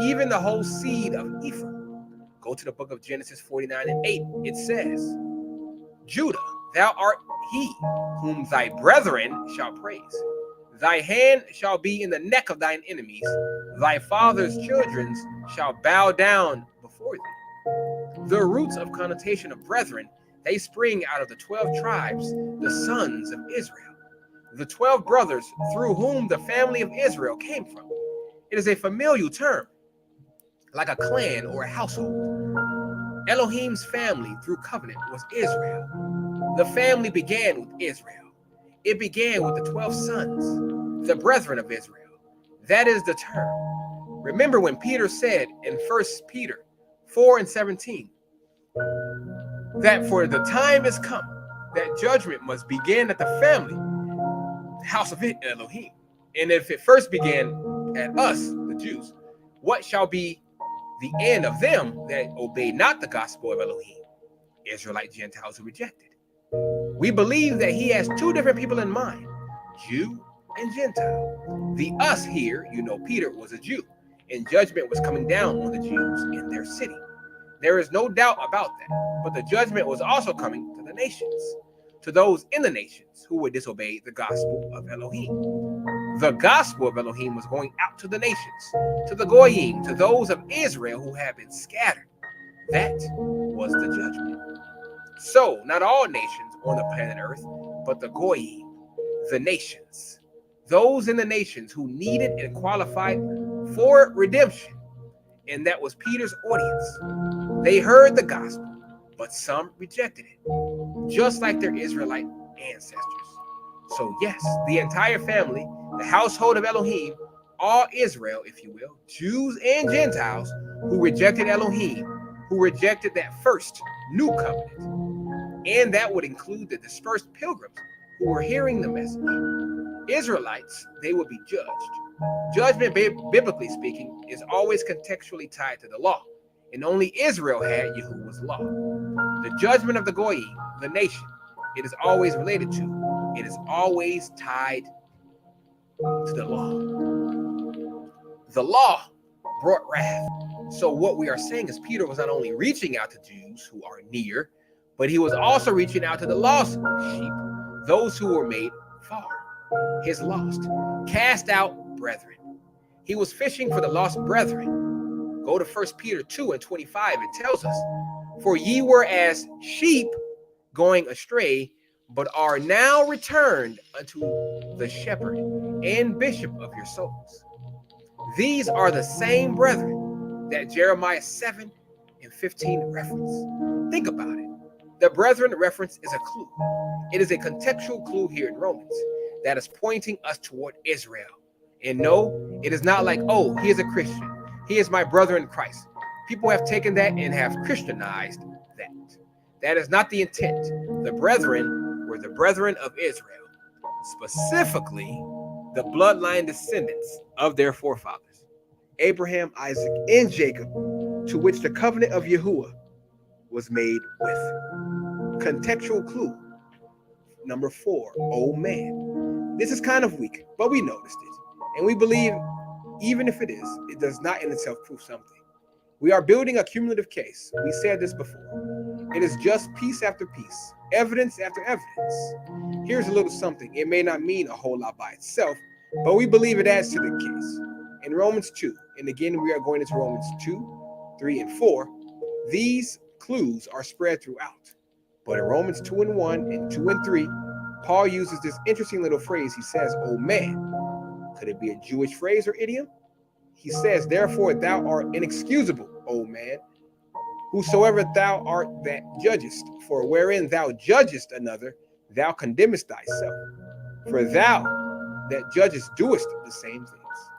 even the whole seed of Ephraim." Go to the book of Genesis 49:8. It says, "Judah, thou art he whom thy brethren shall praise. Thy hand shall be in the neck of thine enemies. Thy father's children shall bow down before thee." The roots of connotation of brethren, they spring out of the 12 tribes, the sons of Israel, the 12 brothers through whom the family of Israel came from. It is a familial term, like a clan or a household. Elohim's family through covenant was Israel. The family began with Israel. It began with the 12 sons, the brethren of Israel. That is the term. Remember when Peter said in 1 Peter 4:17 that for the time is come that judgment must begin at the family, the house of Elohim. And if it first began at us, the Jews, what shall be the end of them that obey not the gospel of Elohim? Israelite Gentiles who rejected. We believe that he has two different people in mind, Jew and Gentile. The us here, Peter was a Jew, and judgment was coming down on the Jews in their city. There is no doubt about that. But the judgment was also coming to the nations, to those in the nations who would disobey the gospel of Elohim. The gospel of Elohim was going out to the nations, to the Goyim, to those of Israel who had been scattered. That was the judgment. So, not all nations on the planet Earth, but the Goyim, the nations, those in the nations who needed and qualified for redemption. And that was Peter's audience. They heard the gospel, but some rejected it, just like their Israelite ancestors. So yes, the entire family, the household of Elohim, all Israel, if you will, Jews and Gentiles who rejected Elohim, who rejected that first new covenant. And that would include the dispersed pilgrims who were hearing the message. Israelites, they would be judged. Judgment, biblically speaking, is always contextually tied to the law, and only Israel had Yahuwah's law. The judgment of the Goyim, the nation, it is always related to, it is always tied to the law. The law brought wrath. So what we are saying is Peter was not only reaching out to Jews who are near, but he was also reaching out to the lost sheep, those who were made far, his lost. Cast out brethren. He was fishing for the lost brethren. Go to 1 Peter 2 and 25. It tells us, for ye were as sheep going astray, but are now returned unto the shepherd and bishop of your souls. These are the same brethren that Jeremiah 7 and 15 reference. Think about it. The brethren reference is a clue. It is a contextual clue here in Romans that is pointing us toward Israel. And no, it is not like, oh, he is a Christian. He is my brother in Christ. People have taken that and have Christianized that. That is not the intent. The brethren were the brethren of Israel, specifically the bloodline descendants of their forefathers, Abraham, Isaac, and Jacob, to which the covenant of Yahuwah was made with. Contextual clue number 4, oh man. This is kind of weak, but we noticed it. And we believe, even if it is, it does not in itself prove something. We are building a cumulative case. We said this before. It is just piece after piece, evidence after evidence. Here's a little something. It may not mean a whole lot by itself, but we believe it adds to the case. In Romans 2, and again we are going into Romans 2, 3, and 4, these clues are spread throughout. But in Romans 2 and 1 and 2 and 3, Paul uses this interesting little phrase. He says, oh man. Could it be a Jewish phrase or idiom? He says, therefore thou art inexcusable, O man, whosoever thou art that judgest. For wherein thou judgest another, thou condemnest thyself. For thou that judgest doest the same things.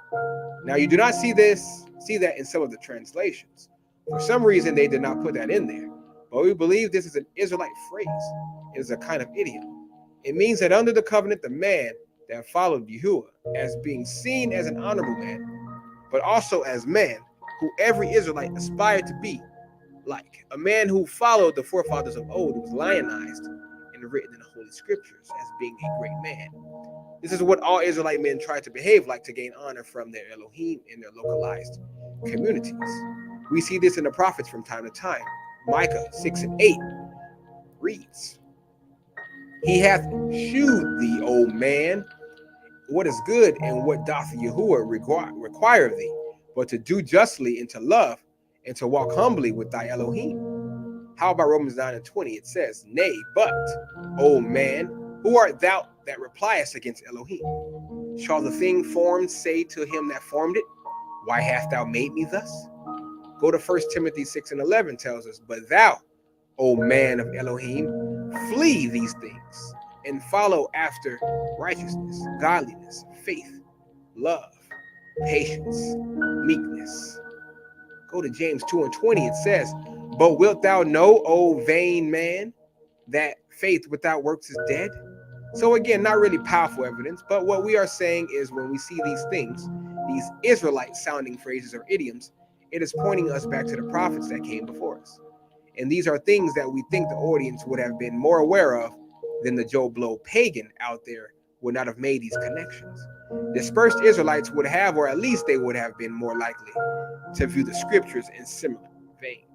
Now you do not see that in some of the translations. For some reason they did not put that in there. But we believe this is an Israelite phrase. It is a kind of idiom. It means that under the covenant, the man that followed Yahuwah as being seen as an honorable man, but also as man who every Israelite aspired to be like. A man who followed the forefathers of old, who was lionized and written in the Holy Scriptures as being a great man. This is what all Israelite men tried to behave like to gain honor from their Elohim in their localized communities. We see this in the prophets from time to time. Micah 6 and 8 reads, he hath shewed thee, O man, what is good and what doth Yahuwah require of thee, but to do justly and to love and to walk humbly with thy Elohim. How about Romans 9 and 20? It says, nay, but, O man, who art thou that repliest against Elohim? Shall the thing formed say to him that formed it, why hast thou made me thus? Go to 1 Timothy 6 and 11 tells us, but thou, O man of Elohim, flee these things and follow after righteousness, godliness, faith, love, patience, meekness. Go to James 2 and 20. It says, but wilt thou know, O vain man, that faith without works is dead? So again, not really powerful evidence, but what we are saying is when we see these things, these Israelite sounding phrases or idioms, it is pointing us back to the prophets that came before us. And these are things that we think the audience would have been more aware of than the Joe Blow pagan out there would not have made these connections. Dispersed Israelites would have, or at least they would have been more likely to view the scriptures in similar vein.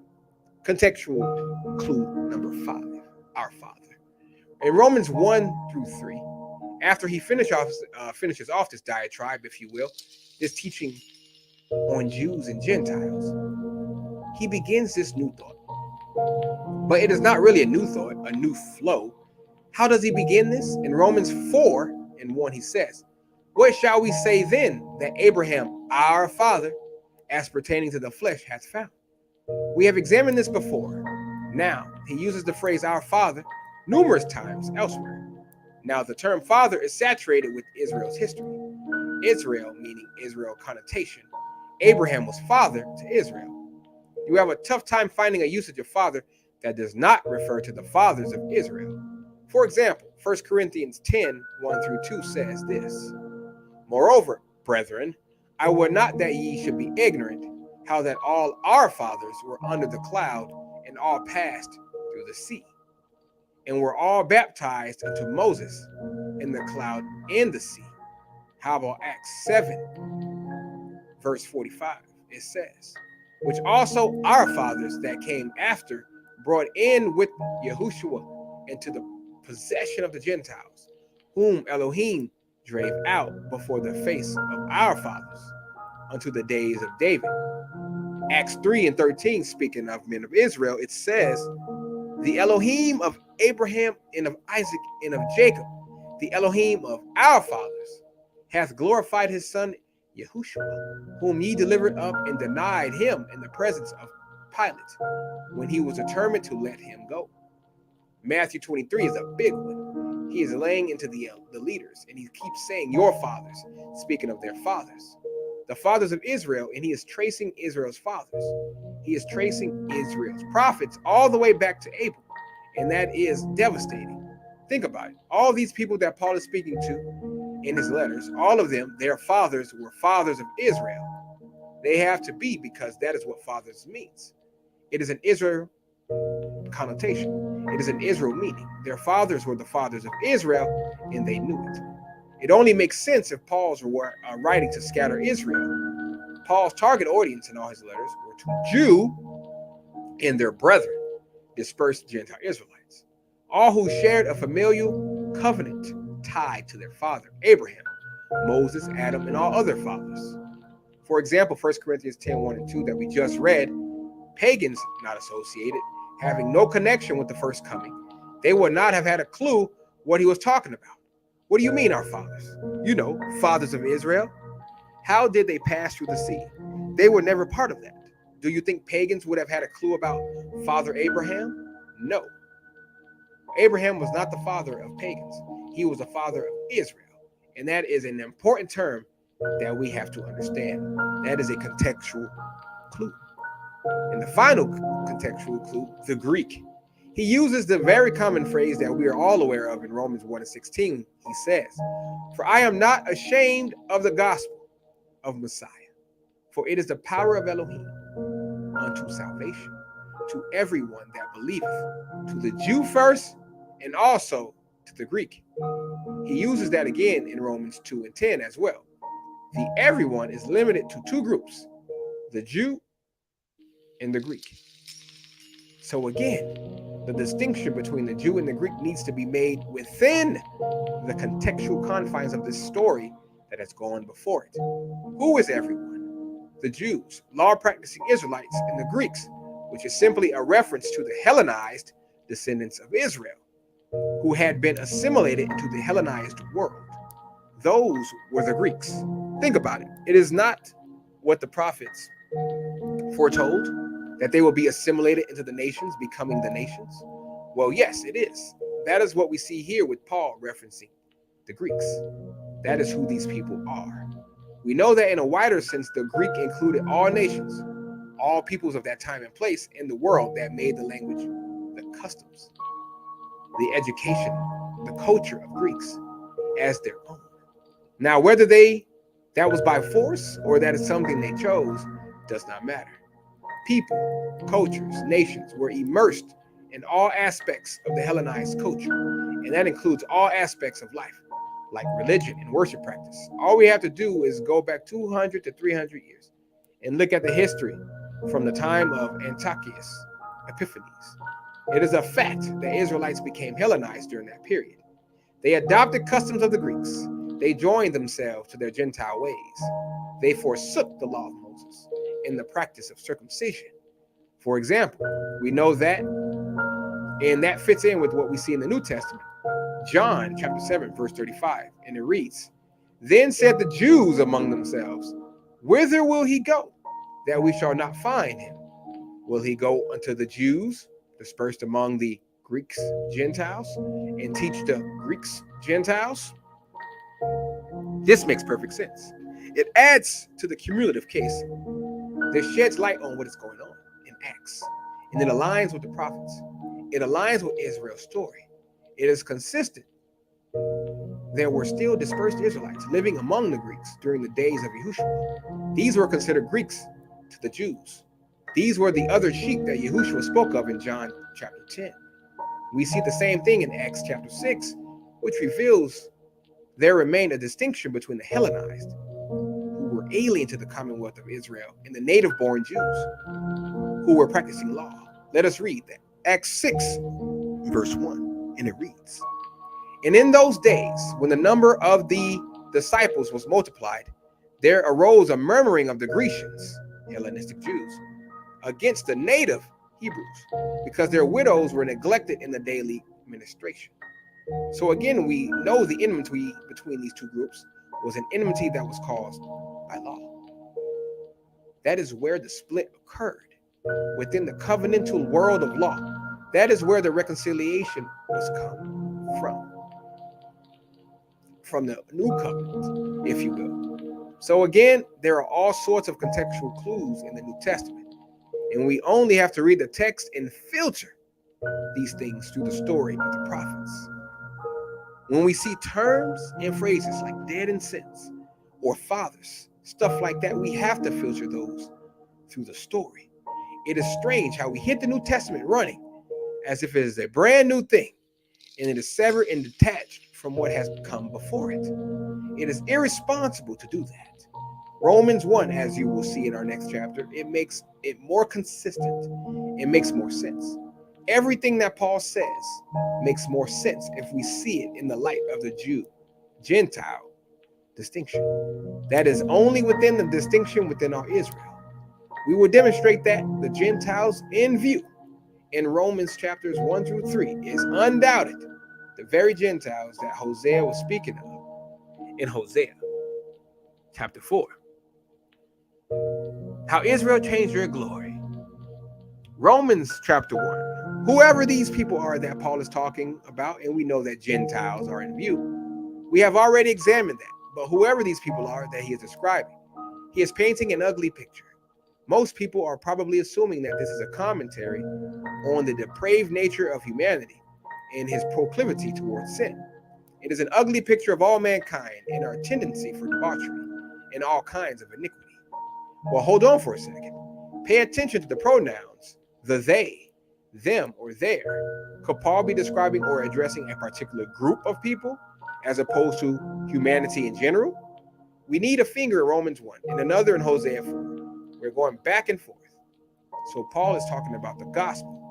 Contextual clue number 5, our Father. In Romans 1 through 3, after he finishes off this diatribe, if you will, this teaching on Jews and Gentiles, he begins this new thought. But it is not really a new thought, a new flow. How does he begin this? In Romans 4 and 1, he says, what shall we say then that Abraham, our father, as pertaining to the flesh, hath found? We have examined this before. Now, he uses the phrase our father numerous times elsewhere. Now, the term father is saturated with Israel's history. Israel, meaning Israel connotation. Abraham was father to Israel. You have a tough time finding a usage of father that does not refer to the fathers of Israel. For example, 1 Corinthians 10, 1 through 2 says this, moreover, brethren, I would not that ye should be ignorant, how that all our fathers were under the cloud, and all passed through the sea, and were all baptized unto Moses in the cloud and the sea. How about Acts 7, verse 45? It says, which also our fathers that came after brought in with Yahushua into the possession of the Gentiles, whom Elohim drave out before the face of our fathers unto the days of David. Acts 3:13, speaking of men of Israel, it says, the Elohim of Abraham and of Isaac and of Jacob, the Elohim of our fathers, hath glorified his son Yahushua, whom ye delivered up and denied him in the presence of Pilate, when he was determined to let him go. Matthew 23 is a big one. He is laying into the leaders, and he keeps saying your fathers, speaking of their fathers, the fathers of Israel, and he is tracing Israel's fathers. He is tracing Israel's prophets all the way back to Abel, and that is devastating. Think about it. All these people that Paul is speaking to in his letters, all of them, their fathers were fathers of Israel. They have to be, because that is what fathers means. It is an Israel connotation. It is an Israel meaning. Their fathers were the fathers of Israel, and they knew it. It only makes sense if Paul's writing to scatter Israel. Paul's target audience in all his letters were to Jew and their brethren, dispersed Gentile Israelites, all who shared a familial covenant tied to their father, Abraham, Moses, Adam, and all other fathers. For example, 1 Corinthians 10:1 and 2 that we just read, pagans not associated, having no connection with the first coming, they would not have had a clue what he was talking about. What do you mean, our fathers? You know, fathers of Israel. How did they pass through the sea? They were never part of that. Do you think pagans would have had a clue about Father Abraham? No. Abraham was not the father of pagans. He was the father of Israel. And that is an important term that we have to understand. That is a contextual clue. And the final contextual clue, the Greek. He uses the very common phrase that we are all aware of in Romans 1:16. He says, for I am not ashamed of the gospel of Messiah, for it is the power of Elohim unto salvation to everyone that believeth, to the Jew first, and also to the Greek. He uses that again in Romans 2:10 as well. The everyone is limited to two groups, the Jew and the Greek. So again, the distinction between the Jew and the Greek needs to be made within the contextual confines of this story that has gone before it. Who is everyone? The Jews, law-practicing Israelites, and the Greeks, which is simply a reference to the Hellenized descendants of Israel, who had been assimilated into the Hellenized world. Those were the Greeks. Think about it. It is not what the prophets foretold, that they will be assimilated into the nations, becoming the nations. Well, yes, it is. That is what we see here with Paul referencing the Greeks. That is who these people are. We know that in a wider sense, the Greek included all nations, all peoples of that time and place in the world that made the language, the customs, the education, the culture of Greeks as their own. Now, whether that was by force or that is something they chose does not matter. People, cultures, nations were immersed in all aspects of the Hellenized culture, and that includes all aspects of life, like religion and worship practice. All we have to do is go back 200 to 300 years and look at the history from the time of Antiochus Epiphanes. It is a fact that Israelites became Hellenized during that period. They adopted customs of the Greeks. They joined themselves to their Gentile ways. They forsook the law of Moses in the practice of circumcision. For example, we know that, and that fits in with what we see in the New Testament. John chapter 7, verse 35, and it reads, then said the Jews among themselves, whither will he go, that we shall not find him? Will he go unto the Jews, dispersed among the Greeks, Gentiles, and teach the Greeks, Gentiles? This makes perfect sense. It adds to the cumulative case. This sheds light on what is going on in Acts, and it aligns with the prophets. It aligns with Israel's story. It is consistent. There were still dispersed Israelites living among the Greeks during the days of Yahushua. These were considered Greeks to the Jews. These were the other sheep that Yahushua spoke of in John chapter 10. We see the same thing in Acts chapter 6, which reveals there remained a distinction between the Hellenized, who were alien to the commonwealth of Israel, and the native-born Jews, who were practicing law. Let us read that. Acts 6, verse 1, and it reads, And in those days, when the number of the disciples was multiplied, there arose a murmuring of the Grecians, Hellenistic Jews, against the native Hebrews, because their widows were neglected in the daily ministration. So again, we know the enmity between these two groups was an enmity that was caused by law. That is where the split occurred within the covenantal world of law. That is where the reconciliation was come from the new covenant, if you will. So again, there are all sorts of contextual clues in the New Testament, and we only have to read the text and filter these things through the story of the prophets. When we see terms and phrases like dead in sins or fathers, stuff like that, we have to filter those through the story. It is strange how we hit the New Testament running as if it is a brand new thing, and it is severed and detached from what has come before it. It is irresponsible to do that. Romans 1, as you will see in our next chapter, it makes it more consistent. It makes more sense. Everything that Paul says makes more sense if we see it in the light of the Jew-Gentile distinction. That is only within the distinction within our Israel. We will demonstrate that the Gentiles in view in Romans chapters 1 through 3 is undoubted the very Gentiles that Hosea was speaking of in Hosea chapter 4. How Israel changed their glory. Romans chapter 1. Whoever these people are that Paul is talking about, and we know that Gentiles are in view, we have already examined that. But whoever these people are that he is describing, he is painting an ugly picture. Most people are probably assuming that this is a commentary on the depraved nature of humanity and his proclivity towards sin. It is an ugly picture of all mankind and our tendency for debauchery and all kinds of iniquity. Well, hold on for a second. Pay attention to the pronouns, the they, them, or their. Could Paul be describing or addressing a particular group of people as opposed to humanity in general? We need a finger in Romans 1 and another in Hosea 4. We're going back and forth. So Paul is talking about the gospel.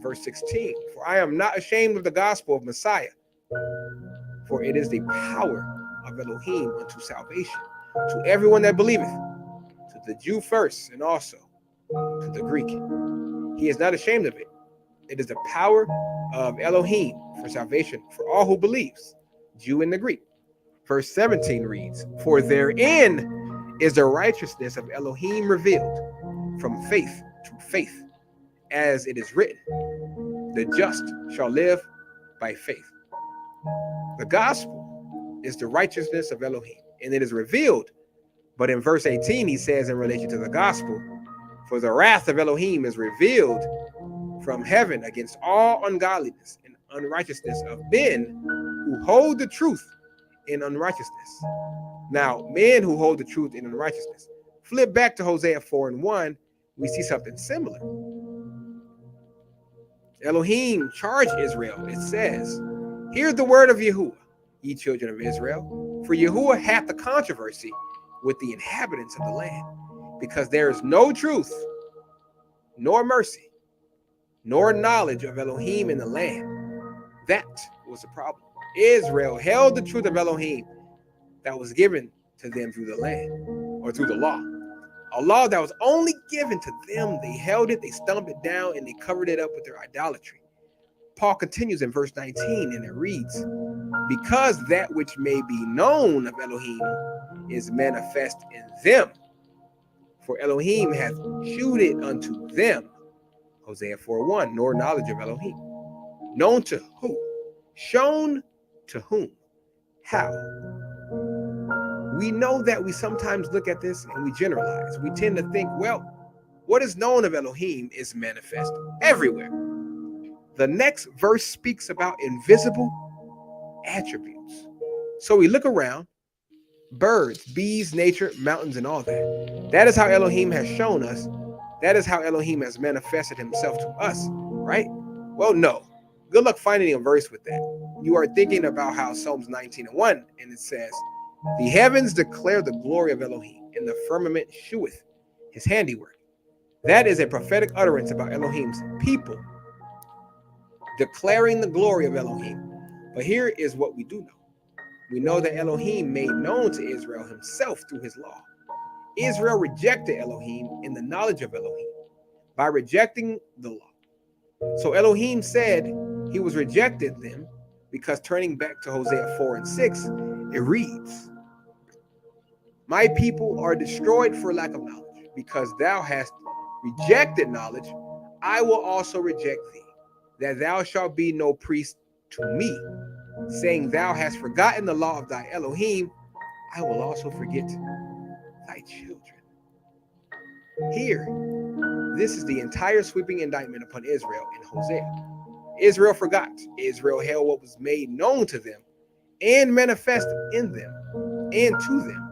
Verse 16, for I am not ashamed of the gospel of Messiah, for it is the power of Elohim unto salvation to everyone that believeth, to the Jew first and also to the Greek. He is not ashamed of it. It is the power of Elohim for salvation for all who believes, Jew and the Greek. Verse 17 reads, for therein is the righteousness of Elohim revealed from faith to faith, as it is written, the just shall live by faith. The gospel is the righteousness of Elohim, and it is revealed. But in verse 18, he says in relation to the gospel, for the wrath of Elohim is revealed from heaven against all ungodliness and unrighteousness of men who hold the truth in unrighteousness. Now, men who hold the truth in unrighteousness. Flip back to Hosea 4 and 1, we see something similar. Elohim charged Israel. It says, hear the word of Yahuwah, ye children of Israel, for Yahuwah hath the controversy with the inhabitants of the land, because there is no truth, nor mercy, nor knowledge of Elohim in the land. That was the problem. Israel held the truth of Elohim that was given to them through the land or through the law. A law that was only given to them. They held it, they stumped it down, and they covered it up with their idolatry. Paul continues in verse 19, and it reads, because that which may be known of Elohim is manifest in them, for Elohim hath shewed it unto them. Hosea 4:1, nor knowledge of Elohim. Known to who? Shown to whom? How? We know that we sometimes look at this and we generalize. We tend to think, well, what is known of Elohim is manifest everywhere. The next verse speaks about invisible attributes. So we look around, birds, bees, nature, mountains, and all that. That is how Elohim has shown us. That is how Elohim has manifested himself to us, right? Well, no. Good luck finding a verse with that. You are thinking about how Psalms 19:1, and it says, the heavens declare the glory of Elohim, and the firmament sheweth his handiwork. That is a prophetic utterance about Elohim's people declaring the glory of Elohim. But here is what we do know. We know that Elohim made known to Israel himself through his law. Israel rejected Elohim in the knowledge of Elohim by rejecting the law. So Elohim said he was rejected them because turning back to Hosea 4 and 6, it reads, "My people are destroyed for lack of knowledge. Because thou hast rejected knowledge, I will also reject thee, that thou shalt be no priest to me. Saying thou hast forgotten the law of thy Elohim, I will also forget thy children." Here, this is the entire sweeping indictment upon Israel in Hosea. Israel forgot. Israel held what was made known to them and manifest in them and to them.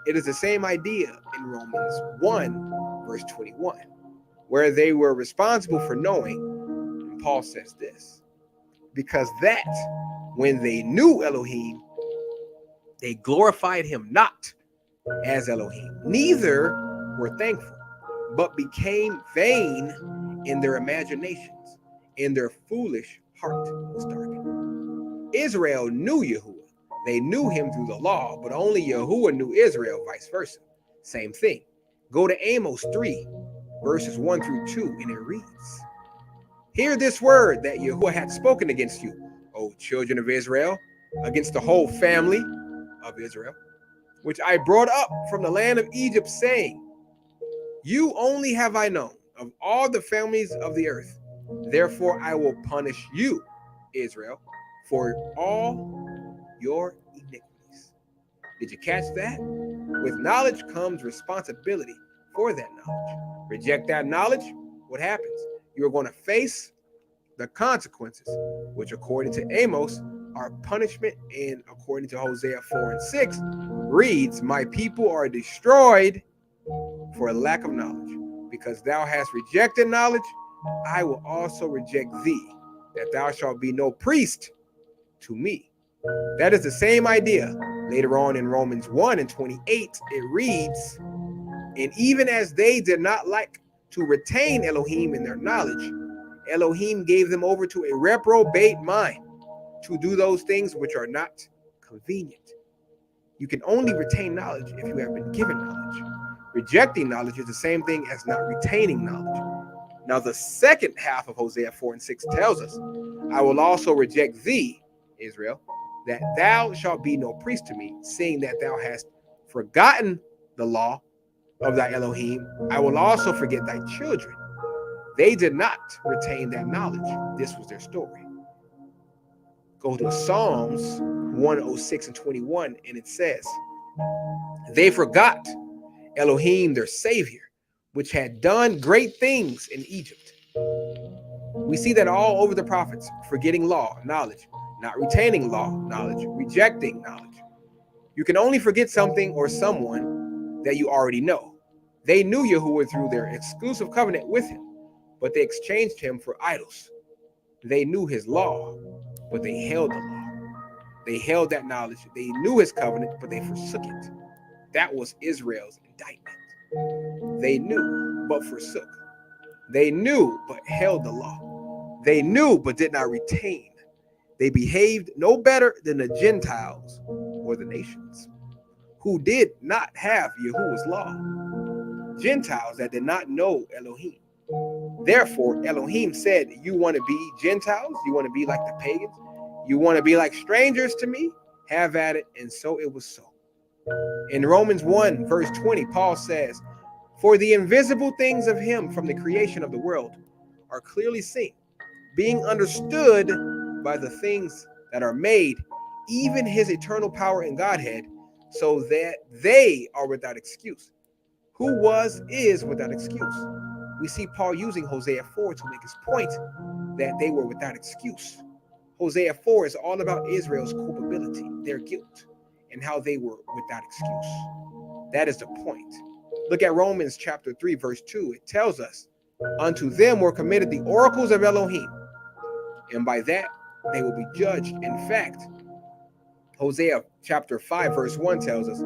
It is the same idea in Romans 1, verse 21, where they were responsible for knowing. And Paul says this, "Because that when they knew Elohim, they glorified him not as Elohim, neither were thankful, but became vain in their imaginations, and their foolish heart was darkened." Israel knew Yahuwah. They knew him through the law, but only Yahuwah knew Israel, vice versa. Same thing. Go to Amos 3, verses 1 through 2, and it reads, "Hear this word that Yahuwah hath spoken against you, O children of Israel, against the whole family of Israel, which I brought up from the land of Egypt, saying, You only have I known of all the families of the earth. Therefore I will punish you, Israel, for all your iniquities." Did you catch that? With knowledge comes responsibility for that knowledge. Reject that knowledge, what happens? You're going to face the consequences, which according to Amos are punishment, and according to Hosea 4 and 6 reads, "My people are destroyed for a lack of knowledge. Because thou hast rejected knowledge, I will also reject thee, that thou shalt be no priest to me." That is the same idea. Later on in Romans 1 and 28, it reads, "And even as they did not like to retain Elohim in their knowledge, Elohim gave them over to a reprobate mind to do those things which are not convenient." You can only retain knowledge if you have been given knowledge. Rejecting knowledge is the same thing as not retaining knowledge. Now, the second half of Hosea 4 and 6 tells us, "I will also reject thee, Israel, that thou shalt be no priest to me, seeing that thou hast forgotten the law of thy Elohim. I will also forget thy children." They did not retain that knowledge. This was their story. Go to Psalms 106 and 21, and it says, "They forgot Elohim, their Savior, which had done great things in Egypt." We see that all over the prophets, forgetting law, knowledge, not retaining law, knowledge, rejecting knowledge. You can only forget something or someone that you already know. They knew Yahuwah through their exclusive covenant with him, but they exchanged him for idols. They knew his law, but they held the law. They held that knowledge. They knew his covenant, but they forsook it. That was Israel's indictment. They knew, but forsook. They knew, but held the law. They knew, but did not retain. They behaved no better than the Gentiles or the nations, who did not have Yahuwah's law. Gentiles that did not know Elohim. Therefore, Elohim said, "You want to be Gentiles? You want to be like the pagans? You want to be like strangers to me? Have at it." And so it was so. In Romans 1, verse 20, Paul says, "For the invisible things of him from the creation of the world are clearly seen, being understood by the things that are made, even his eternal power in Godhead, so that they are without excuse." Who was, is without excuse. We see Paul using Hosea 4 to make his point that they were without excuse. Hosea 4 is all about Israel's culpability, their guilt, and how they were without excuse. That is the point. Look at Romans chapter 3, verse 2. It tells us, "Unto them were committed the oracles of Elohim, and by that they will be judged." In fact, Hosea chapter 5, verse 1 tells us,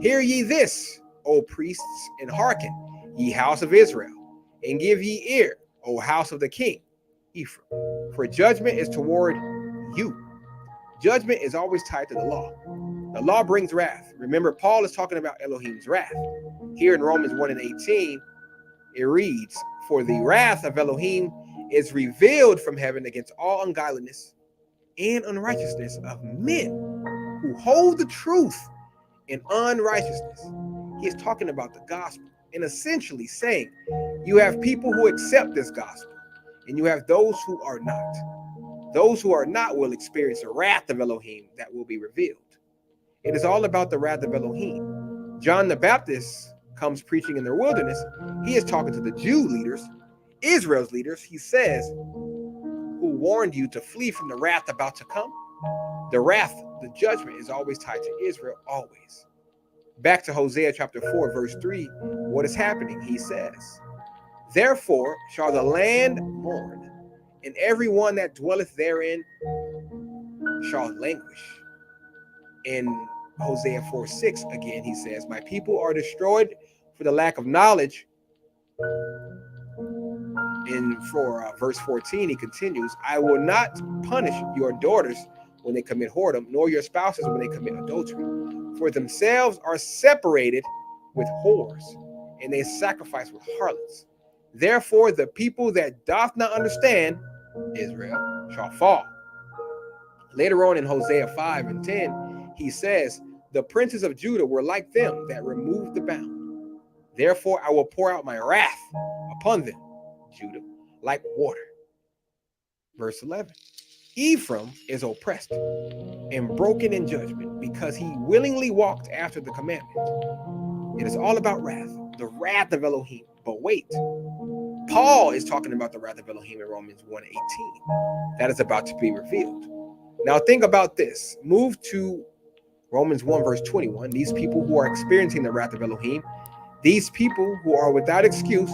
"Hear ye this, O priests, and hearken, ye house of Israel, and give ye ear, O house of the king, Ephraim. For judgment is toward you, Judgment is always tied to the law. The law brings wrath. Remember, Paul is talking about Elohim's wrath. Here in Romans 1 and 18, it reads, "For the wrath of Elohim is revealed from heaven against all ungodliness and unrighteousness of men who hold the truth in unrighteousness." He is talking about the gospel and essentially saying you have people who accept this gospel and you have those who are not. Those who are not will experience the wrath of Elohim that will be revealed. It is all about the wrath of Elohim. John the Baptist comes preaching in the wilderness. He is talking to the Jew leaders, Israel's leaders. He says, "Who warned you to flee from the wrath about to come?" The wrath, the judgment is always tied to Israel, always. Back to Hosea chapter 4, verse 3, what is happening? He says, "Therefore shall the land mourn, and every one that dwelleth therein shall languish." In Hosea 4:6, again, he says, "My people are destroyed for the lack of knowledge." And for verse 14, he continues, "I will not punish your daughters when they commit whoredom, nor your spouses when they commit adultery. For themselves are separated with whores, and they sacrifice with harlots. Therefore the people that doth not understand, Israel, shall fall." Later on in Hosea 5 and 10, he says, "The princes of Judah were like them that removed the bound. Therefore I will pour out my wrath upon them, Judah, like water." Verse 11, "Ephraim is oppressed and broken in judgment because he willingly walked after the commandment." It is all about wrath, the wrath of Elohim. But wait, Paul is talking about the wrath of Elohim in Romans 1:18. That is about to be revealed. Now think about this. Move to Romans 1 verse 21. These people who are experiencing the wrath of Elohim, these people who are without excuse,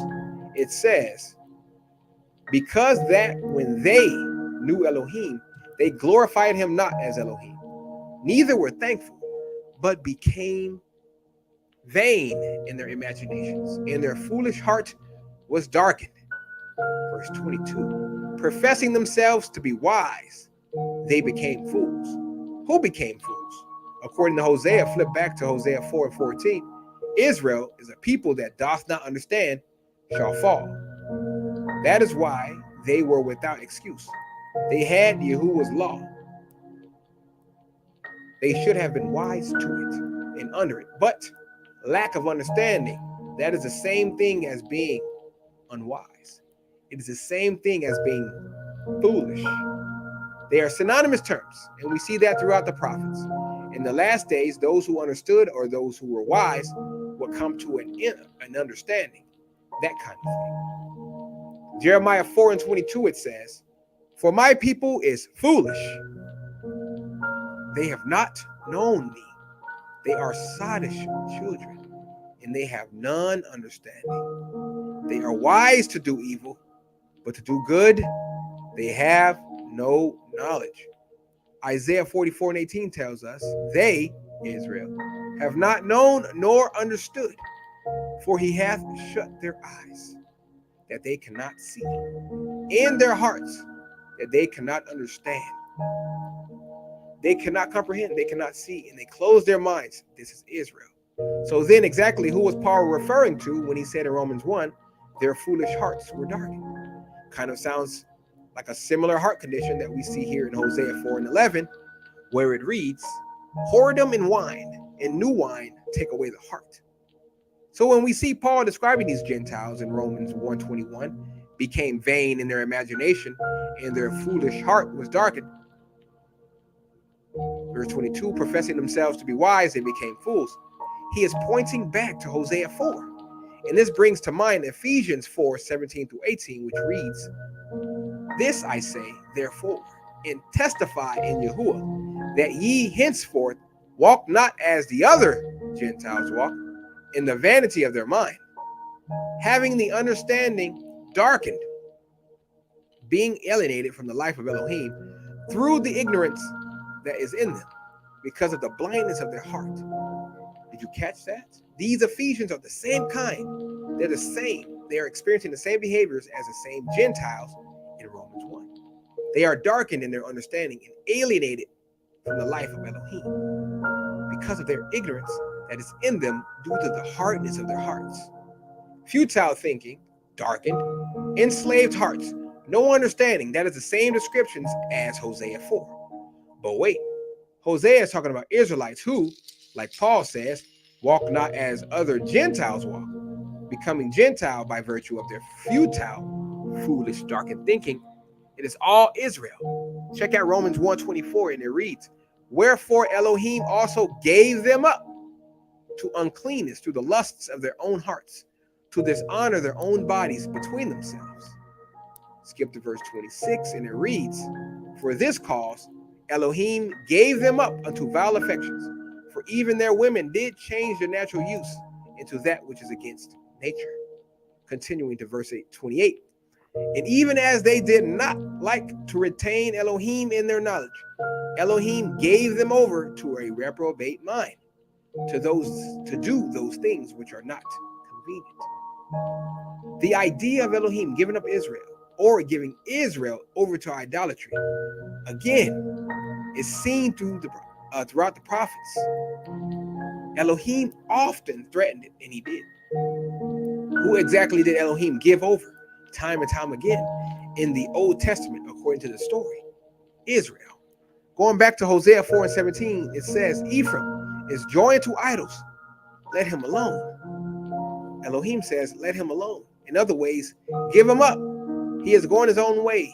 it says, "Because that when they knew Elohim, they glorified him not as Elohim, neither were thankful, but became vain in their imaginations, and their foolish heart was darkened." Verse 22, "Professing themselves to be wise, they became fools." Who became fools? According to Hosea, flip back to Hosea 4 and 14, Israel is a people that doth not understand shall fall. That is why they were without excuse. They had Yahuwah's law. They should have been wise to it and under it, but lack of understanding, that is the same thing as being unwise. It is the same thing as being foolish. They are synonymous terms, and we see that throughout the prophets. In the last days, those who understood or those who were wise will come to an understanding, that kind of thing. Jeremiah 4 and 22, it says, "For my people is foolish. They have not known me. They are sottish children, and they have none understanding. They are wise to do evil, but to do good, they have no knowledge." Isaiah 44 and 18 tells us, "They, Israel, have not known nor understood, for he hath shut their eyes, that they cannot see, in their hearts, that they cannot understand." They cannot comprehend, they cannot see, and they close their minds. This is Israel. So then exactly who was Paul referring to when he said in Romans 1, "Their foolish hearts were darkened"? Kind of sounds like a similar heart condition that we see here in Hosea 4 and 11, where it reads, "Whoredom and wine, and new wine take away the heart." So when we see Paul describing these Gentiles in Romans 1:21, became vain in their imagination, and their foolish heart was darkened. Verse 22, "Professing themselves to be wise, they became fools." He is pointing back to Hosea 4. And this brings to mind Ephesians 4:17 through 18, which reads, "This I say, therefore, and testify in Yahuwah, that ye henceforth walk not as the other Gentiles walk, in the vanity of their mind, having the understanding darkened, being alienated from the life of Elohim through the ignorance that is in them, because of the blindness of their heart." Did you catch that? These Ephesians are the same kind. They're the same. They are experiencing the same behaviors as the same Gentiles in Romans 1. They are darkened in their understanding and alienated from the life of Elohim, because of their ignorance that is in them due to the hardness of their hearts. Futile thinking, darkened, enslaved hearts, no understanding. That is the same descriptions as Hosea 4. But wait, Hosea is talking about Israelites who, like Paul says, walk not as other Gentiles walk, becoming Gentile by virtue of their futile, foolish, darkened thinking. It is all Israel. Check out Romans 1:24, and it reads, "Wherefore Elohim also gave them up to uncleanness through the lusts of their own hearts, to dishonor their own bodies between themselves." Skip to verse 26, and it reads, "For this cause Elohim gave them up unto vile affections, for even their women did change their natural use into that which is against nature." Continuing to verse 28, "And even as they did not like to retain Elohim in their knowledge, Elohim gave them over to a reprobate mind, to do those things which are not convenient." The idea of Elohim giving up Israel, or giving Israel over to idolatry, again, is seen throughout the prophets. Elohim often threatened it, and he did. Who exactly did Elohim give over time and time again in the Old Testament according to the story? Israel. Going back to Hosea 4:17, it says, "Ephraim is joined to idols. Let him alone." Elohim says, let him alone. In other ways, give him up. He is going his own way.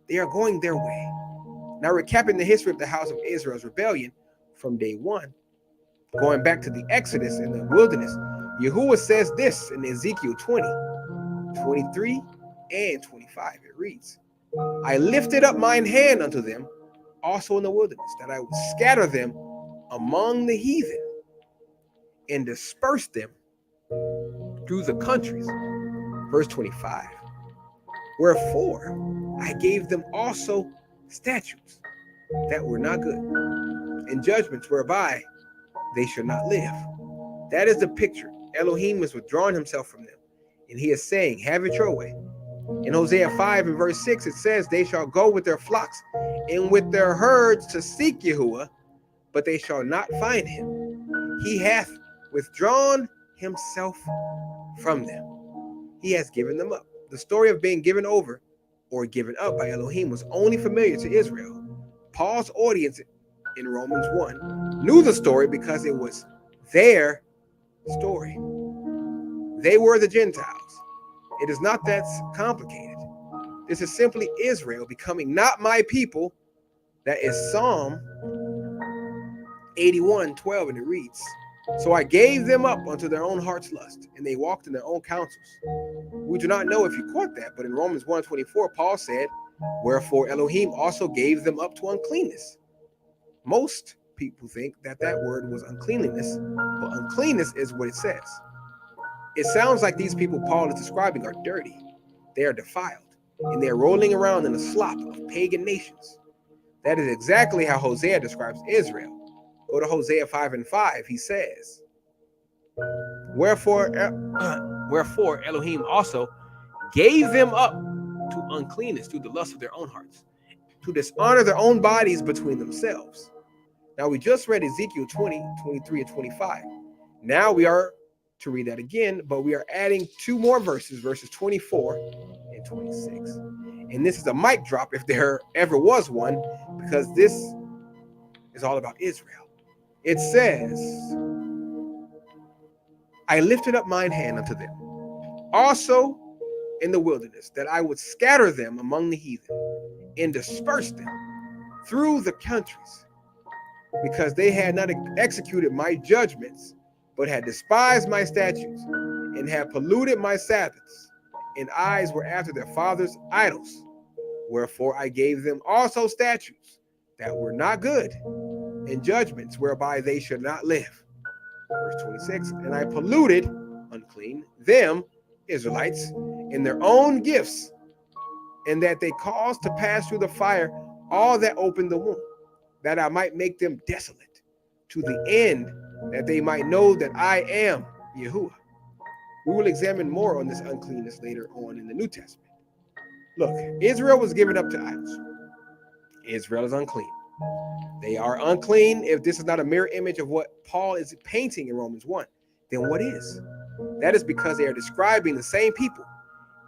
They are going their way. Now, recapping the history of the house of Israel's rebellion from day one, going back to the Exodus in the wilderness, Yahuwah says this in Ezekiel 20, 23, and 25. It reads, "I lifted up mine hand unto them also in the wilderness, that I would scatter them among the heathen and disperse them through the countries." Verse 25, "Wherefore I gave them also statutes that were not good, and judgments whereby they should not live." That is the picture. Elohim is withdrawing himself from them, and he is saying, have it your way. In Hosea 5 and verse 6, it says, "They shall go with their flocks and with their herds to seek Yahuwah, but they shall not find him. He hath withdrawn himself from them." He has given them up. The story of being given over or given up by Elohim was only familiar to Israel. Paul's audience in Romans 1 knew the story because it was their story. They were the Gentiles. It is not that complicated. This is simply Israel becoming not my people. That is Psalm 81:12, and it reads, "So I gave them up unto their own heart's lust, and they walked in their own counsels." We do not know if you caught that, but in Romans 1:24, Paul said, "Wherefore Elohim also gave them up to uncleanness." Most people think that word was uncleanliness, but uncleanness is what it says. It sounds like these people Paul is describing are dirty. They are defiled, and they are rolling around in the slop of pagan nations. That is exactly how Hosea describes Israel. Go to Hosea 5:5. He says, Wherefore Elohim also gave them up to uncleanness through the lust of their own hearts, to dishonor their own bodies between themselves." Now, we just read Ezekiel 20, 23, and 25. Now we are to read that again, but we are adding two more verses, verses 24 and 26. And this is a mic drop if there ever was one, because this is all about Israel. It says, "I lifted up mine hand unto them also in the wilderness, that I would scatter them among the heathen and disperse them through the countries, because they had not executed my judgments, but had despised my statutes, and had polluted my Sabbaths, and eyes were after their fathers' idols. Wherefore I gave them also statutes that were not good, and judgments whereby they should not live." Verse 26, "And I polluted," unclean, "them," Israelites, "in their own gifts, and that they caused to pass through the fire all that opened the womb, that I might make them desolate, to the end that they might know that I am Yahuwah." We will examine more on this uncleanness later on in the New Testament. Look, Israel was given up to idols. Israel is unclean. They are unclean. If this is not a mirror image of what Paul is painting in Romans 1, then what is? That is because they are describing the same people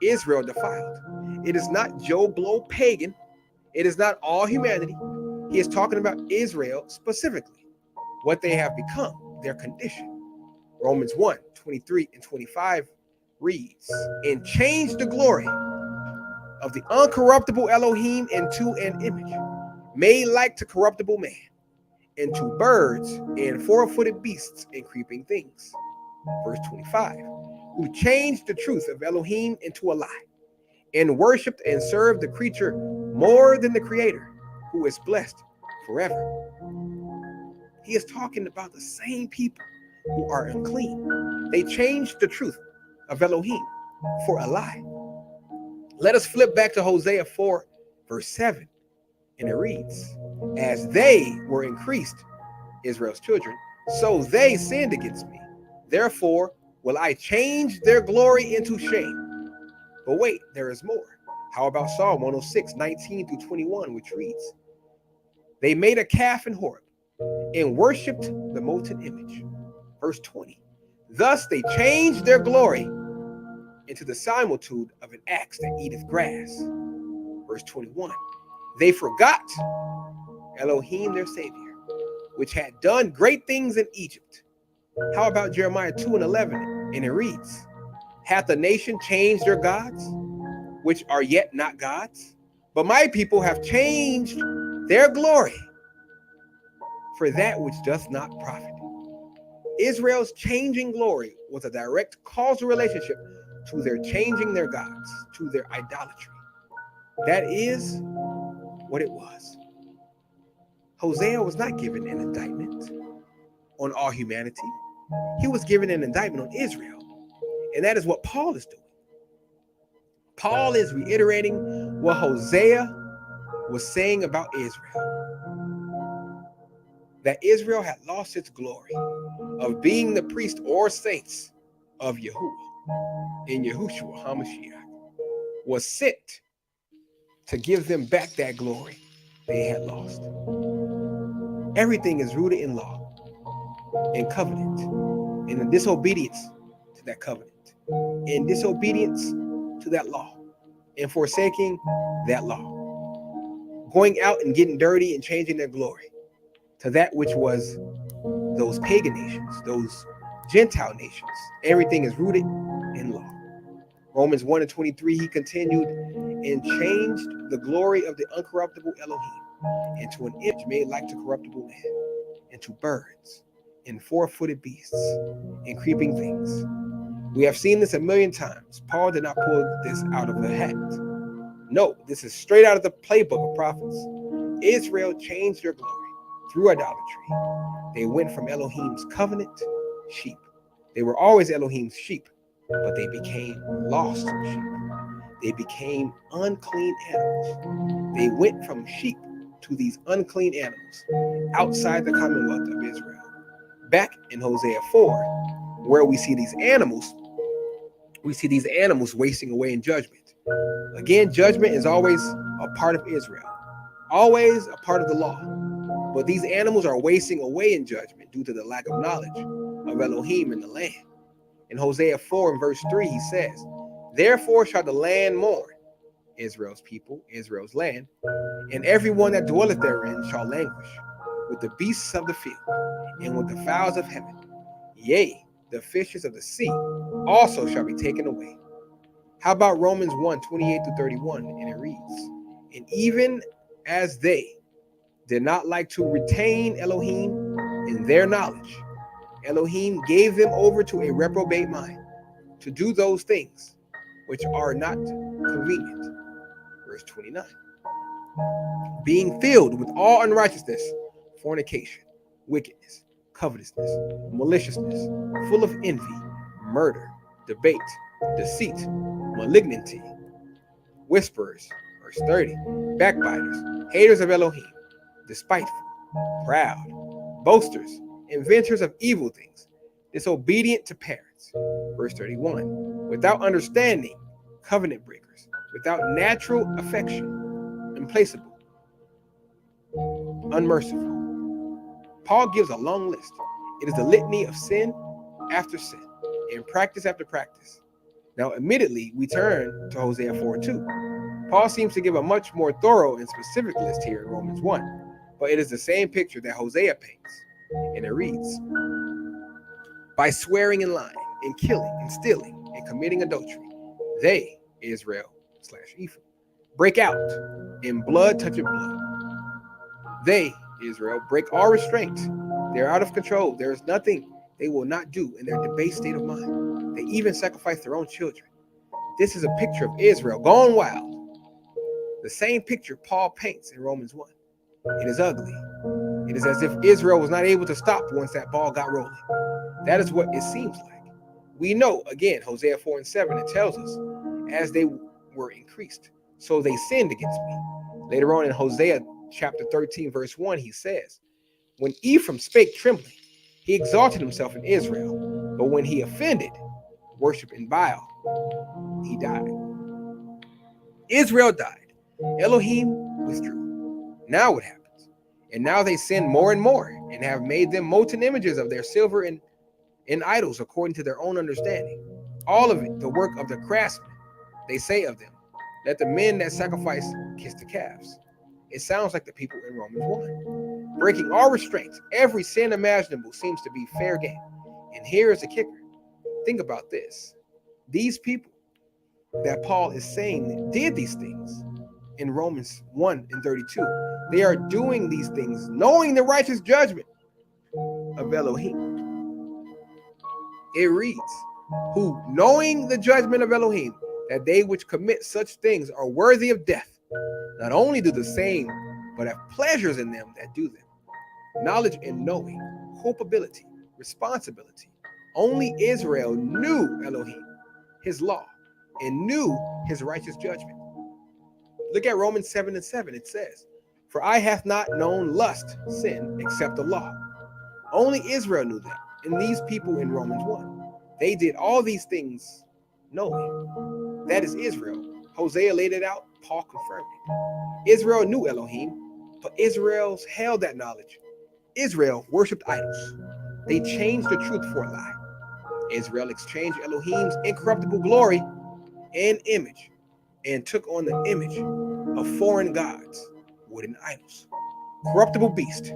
Israel defiled. It is not Joe Blow pagan. It is not all humanity. He is talking about Israel specifically, what they have become, their condition. Romans 1, 23 and 25 reads, and changed the glory of the uncorruptible Elohim into an image, made like to corruptible man, into birds and four-footed beasts and creeping things. Verse 25, who changed the truth of Elohim into a lie, and worshipped and served the creature more than the Creator, who is blessed forever. He is talking about the same people who are unclean. They changed the truth of Elohim for a lie. Let us flip back to Hosea 4, verse 7, and it reads, as they were increased, Israel's children, so they sinned against me. Therefore will I change their glory into shame. But wait, there is more. How about Psalm 106, 19 through 21, which reads, they made a calf in Horeb and worshipped the molten image. Verse 20, thus they changed their glory into the similitude of an axe that eateth grass. Verse 21, they forgot Elohim their Savior, which had done great things in Egypt. How about Jeremiah 2 and 11? And it reads, hath the nation changed their gods, which are yet not gods? But my people have changed their glory for that which doth not profit. Israel's changing glory was a direct causal relationship to their changing their gods, to their idolatry. That is what it was. Hosea was not given an indictment on all humanity. He was given an indictment on Israel. And that is what Paul is doing. Paul is reiterating what Hosea was saying about Israel. That Israel had lost its glory of being the priest or saints of Yahuwah. And Yahushua HaMashiach was sent to give them back that glory they had lost. Everything is rooted in law and covenant, and in disobedience to that covenant, in disobedience to that law, and forsaking that law, going out and getting dirty and changing their glory to that which was those pagan nations, those Gentile nations. Everything is rooted in law. Romans 1 and 23, he continued and changed the glory of the uncorruptible Elohim into an image made like to corruptible man, into birds, and four-footed beasts, and creeping things. We have seen this a million times. Paul did not pull this out of the hat. No, this is straight out of the playbook of prophets. Israel changed their glory through idolatry. They went from Elohim's covenant sheep. They were always Elohim's sheep, but they became lost sheep. They became unclean animals. They went from sheep to these unclean animals outside the commonwealth of Israel. Back in Hosea 4, where we see these animals wasting away in judgment. Again, judgment is always a part of Israel, always a part of the law. But these animals are wasting away in judgment due to the lack of knowledge of Elohim in the land. In Hosea 4 and verse 3, he says, therefore shall the land mourn, Israel's people, Israel's land, and everyone that dwelleth therein shall languish, with the beasts of the field, and with the fowls of heaven. Yea, the fishes of the sea also shall be taken away. How about Romans 1, 28 to 31? And it reads, and even as they did not like to retain Elohim in their knowledge, Elohim gave them over to a reprobate mind to do those things which are not convenient. Verse 29. Being filled with all unrighteousness, fornication, wickedness, covetousness, maliciousness, full of envy, murder, debate, deceit, malignity, whisperers, verse 30, backbiters, haters of Elohim, despiteful, proud, boasters, inventors of evil things, disobedient to parents. Verse 31, without understanding, covenant breakers, without natural affection, implacable, unmerciful, Paul gives a long list. It is the litany of sin after sin and practice after practice. Now, admittedly, we turn to Hosea 4:2. Paul seems to give a much more thorough and specific list here in Romans 1, but it is the same picture that Hosea paints, and it reads, by swearing and lying and killing and stealing and committing adultery, they, Israel/Ephraim, break out, and blood toucheth blood. They, Israel, break all restraint. They're out of control. There is nothing they will not do in their debased state of mind. They even sacrifice their own children. This is a picture of Israel gone wild. The same picture Paul paints in Romans 1. It is ugly. It is as if Israel was not able to stop once that ball got rolling. That is what it seems like. We know, again, Hosea 4:7, it tells us, as they were increased, so they sinned against me. Later on in Hosea chapter 13, verse 1, he says, when Ephraim spake trembling, he exalted himself in Israel, but when he offended, worship in Baal, he died. Israel died. Elohim withdrew. Now what happens? And now they sin more and more, and have made them molten images of their silver and idols according to their own understanding. All of it, the work of the craftsmen. They say of them, let the men that sacrifice kiss the calves. It sounds like the people in Romans 1. Breaking all restraints, every sin imaginable seems to be fair game. And here is the kicker. Think about this. These people that Paul is saying did these things in Romans 1:32. They are doing these things knowing the righteous judgment of Elohim. It reads, who knowing the judgment of Elohim, that they which commit such things are worthy of death, not only do the same, but have pleasures in them that do them. Knowledge and knowing, culpability, responsibility. Only Israel knew Elohim, his law, and knew his righteous judgment. Look at Romans 7:7. It says, for I hath not known lust, sin, except the law. Only Israel knew that. And these people in Romans 1, they did all these things knowing. That is Israel. Hosea laid it out. Paul confirmed it. Israel knew Elohim, but Israel held that knowledge. Israel worshipped idols. They changed the truth for a lie. Israel exchanged Elohim's incorruptible glory and image and took on the image of foreign gods, wooden idols, corruptible beasts,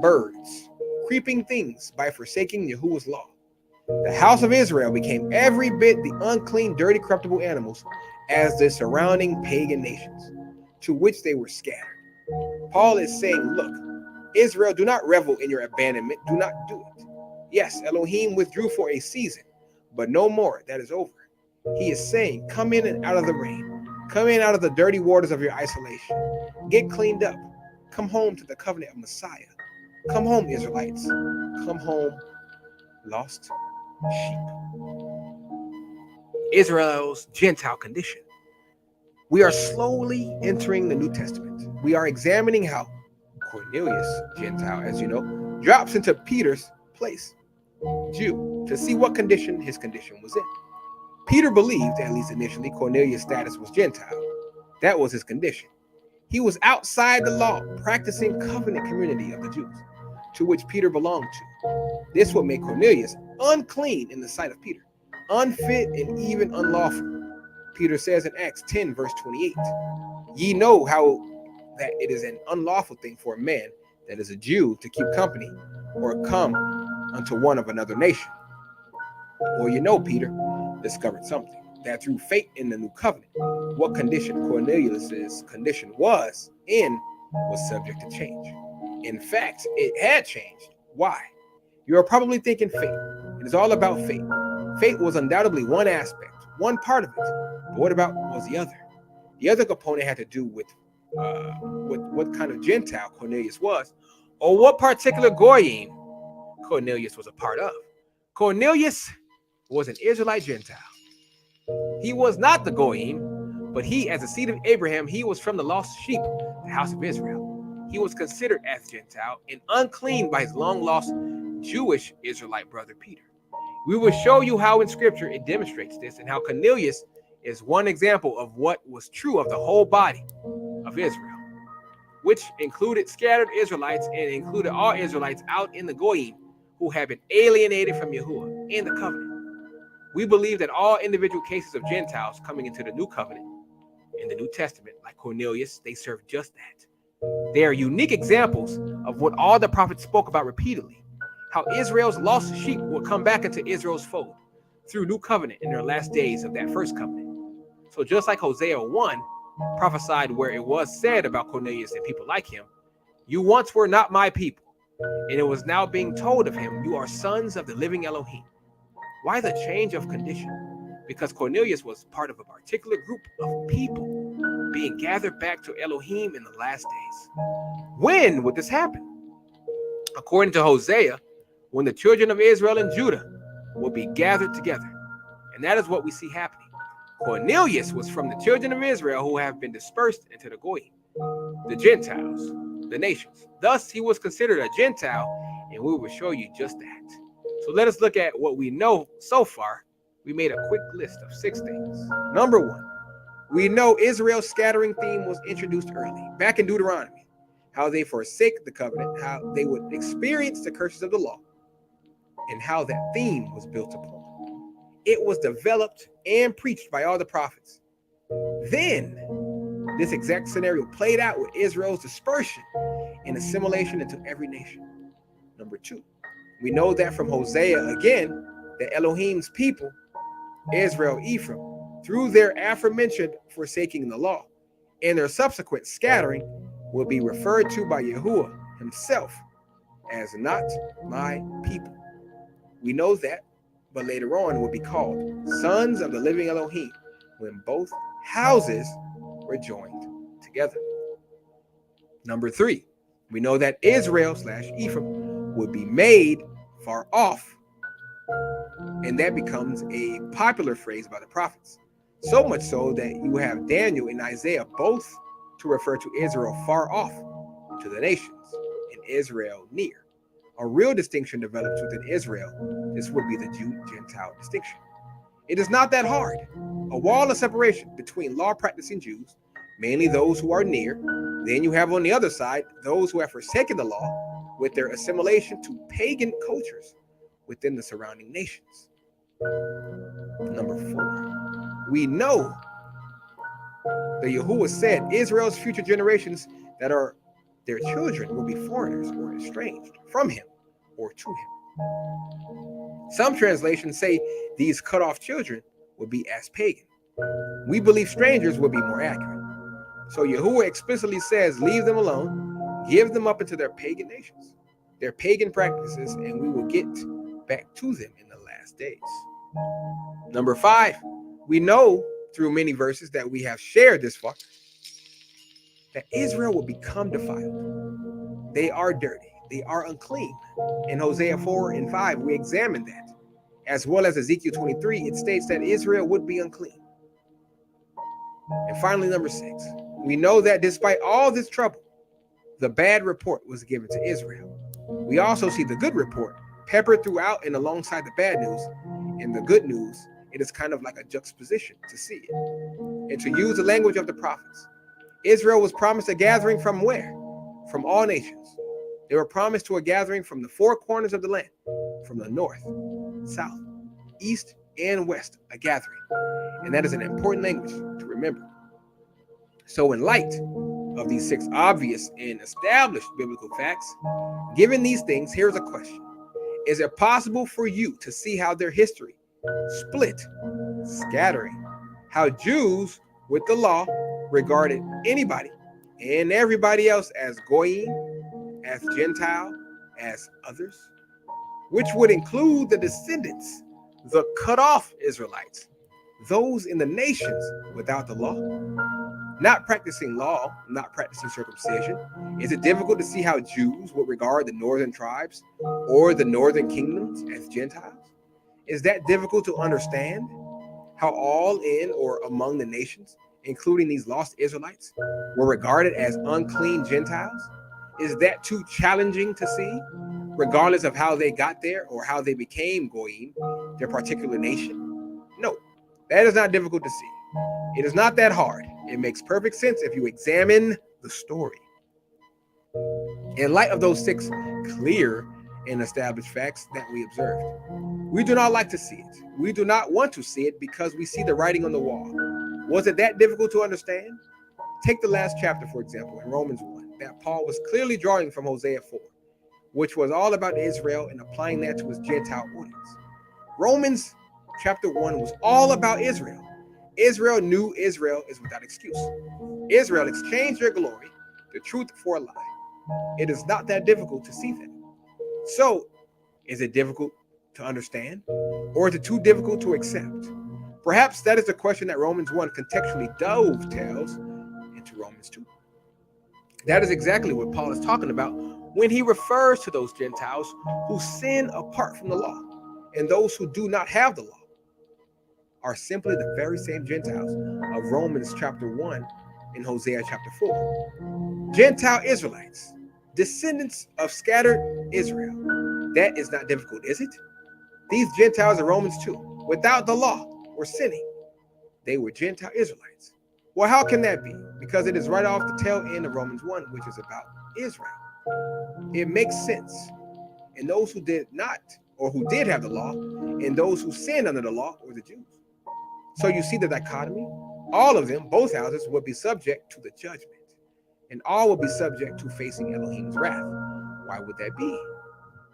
birds, creeping things by forsaking Yahuwah's law. The house of Israel became every bit the unclean, dirty, corruptible animals as the surrounding pagan nations, to which they were scattered. Paul is saying, look, Israel, do not revel in your abandonment. Do not do it. Yes, Elohim withdrew for a season, but no more. That is over. He is saying, come in and out of the rain. Come in out of the dirty waters of your isolation. Get cleaned up. Come home to the covenant of Messiah. Come home, Israelites. Come home, lost sheep. Israel's Gentile condition. We are slowly entering the New Testament. We are examining how Cornelius, Gentile, as you know, drops into Peter's place, Jew, to see what condition his condition was in. Peter believed, at least initially, Cornelius' status was Gentile. That was his condition. He was outside the law, practicing covenant community of the Jews, to which Peter belonged to. This would make Cornelius unclean in the sight of Peter, unfit and even unlawful. Peter says in Acts 10, verse 28, ye know how that it is an unlawful thing for a man that is a Jew to keep company or come unto one of another nation. Well, you know, Peter discovered something, that through faith in the new covenant, what condition Cornelius's condition was in was subject to change. In fact, it had changed. Why? You are probably thinking faith. It is all about faith. Faith was undoubtedly one aspect, one part of it. But what about was the other? The other component had to do with what kind of Gentile Cornelius was, or what particular Goyim Cornelius was a part of. Cornelius was an Israelite Gentile. He was not the Goyim, but he, as a seed of Abraham, he was from the lost sheep, the house of Israel. He was considered as Gentile and unclean by his long-lost Jewish Israelite brother Peter. We will show you how in Scripture it demonstrates this, and how Cornelius is one example of what was true of the whole body of Israel. which included scattered Israelites and included all Israelites out in the Goyim who have been alienated from Yahuwah in the covenant. We believe that all individual cases of Gentiles coming into the new covenant in the New Testament, like Cornelius, they serve just that. They are unique examples of what all the prophets spoke about repeatedly, how Israel's lost sheep will come back into Israel's fold through new covenant in their last days of that first covenant. So just like Hosea 1 prophesied where it was said about Cornelius and people like him, you once were not my people, and it was now being told of him, you are sons of the living Elohim. Why the change of condition? Because Cornelius was part of a particular group of people being gathered back to Elohim in the last days. When would this happen? According to Hosea, when the children of Israel and Judah will be gathered together. And that is what we see happening. Cornelius was from the children of Israel who have been dispersed into the Goyim, the Gentiles, the nations. Thus, he was considered a Gentile, and we will show you just that. So let us look at what we know so far. We made a quick list of 6 things. Number 1, we know Israel's scattering theme was introduced early, back in Deuteronomy, how they forsake the covenant, how they would experience the curses of the law, and how that theme was built upon. It was developed and preached by all the prophets. Then, this exact scenario played out with Israel's dispersion and assimilation into every nation. Number 2, we know that from Hosea again, that Elohim's people, Israel, Ephraim, through their aforementioned forsaking the law and their subsequent scattering, will be referred to by Yahuwah himself as not my people. We know that, but later on will be called sons of the living Elohim when both houses were joined together. Number 3, we know that Israel/Ephraim would be made far off, and that becomes a popular phrase by the prophets. So much so that you have Daniel and Isaiah both to refer to Israel far off to the nations and Israel near. A real distinction develops within Israel. This would be the Jew-Gentile distinction. It is not that hard. A wall of separation between law-practicing Jews, mainly those who are near. Then you have on the other side those who have forsaken the law with their assimilation to pagan cultures within the surrounding nations. Number 4, we know that Yahuwah said Israel's future generations that are their children will be foreigners or estranged from him or to him. Some translations say these cut off children will be as pagan. We believe strangers will be more accurate. So Yahuwah explicitly says, leave them alone, give them up into their pagan nations, their pagan practices, and we will get back to them in the last days. Number 5, we know through many verses that we have shared this far that Israel will become defiled. They are dirty. They are unclean. In Hosea 4 and 5, we examined that. As well as Ezekiel 23, it states that Israel would be unclean. And finally, number 6, we know that despite all this trouble, the bad report was given to Israel. We also see the good report peppered throughout and alongside the bad news. And the good news, it is kind of like a juxtaposition to see it. And to use the language of the prophets, Israel was promised a gathering from where? From all nations. They were promised to a gathering from the 4 corners of the land, from the north, south, east, and west, a gathering. And that is an important language to remember. So in light of these 6 obvious and established biblical facts, given these things, here's a question. Is it possible for you to see how their history split, scattering, how Jews with the law regarded anybody and everybody else as Goyim, as Gentile, as others, which would include the descendants, the cut off Israelites, those in the nations without the law, not practicing law, not practicing circumcision? Is it difficult to see how Jews would regard the northern tribes or the northern kingdoms as Gentiles? Is that difficult to understand? How all in or among the nations, including these lost Israelites, were regarded as unclean Gentiles? Is that too challenging to see, regardless of how they got there or how they became Goyim, their particular nation? No, that is not difficult to see. It is not that hard. It makes perfect sense if you examine the story. In light of those 6 clear and established facts that we observed, we do not like to see it. We do not want to see it because we see the writing on the wall. Was it that difficult to understand? Take the last chapter, for example, in Romans 1, that Paul was clearly drawing from Hosea 4, which was all about Israel and applying that to his Gentile audience. Romans chapter 1 was all about Israel. Israel knew Israel is without excuse. Israel exchanged their glory, the truth, for a lie. It is not that difficult to see that. So, is it difficult to understand? Or is it too difficult to accept? Perhaps that is the question that Romans 1 contextually dovetails into Romans 2. That is exactly what Paul is talking about when he refers to those Gentiles who sin apart from the law, and those who do not have the law are simply the very same Gentiles of Romans chapter 1 and Hosea chapter 4. Gentile Israelites, descendants of scattered Israel. That is not difficult, is it? These Gentiles in Romans 2, without the law, were sinning. They were Gentile Israelites. Well, how can that be? Because it is right off the tail end of Romans 1, which is about Israel. It makes sense. And those who did not, or who did have the law, and those who sinned under the law were the Jews. So you see the dichotomy? All of them, both houses, would be subject to the judgment. And all would be subject to facing Elohim's wrath. Why would that be?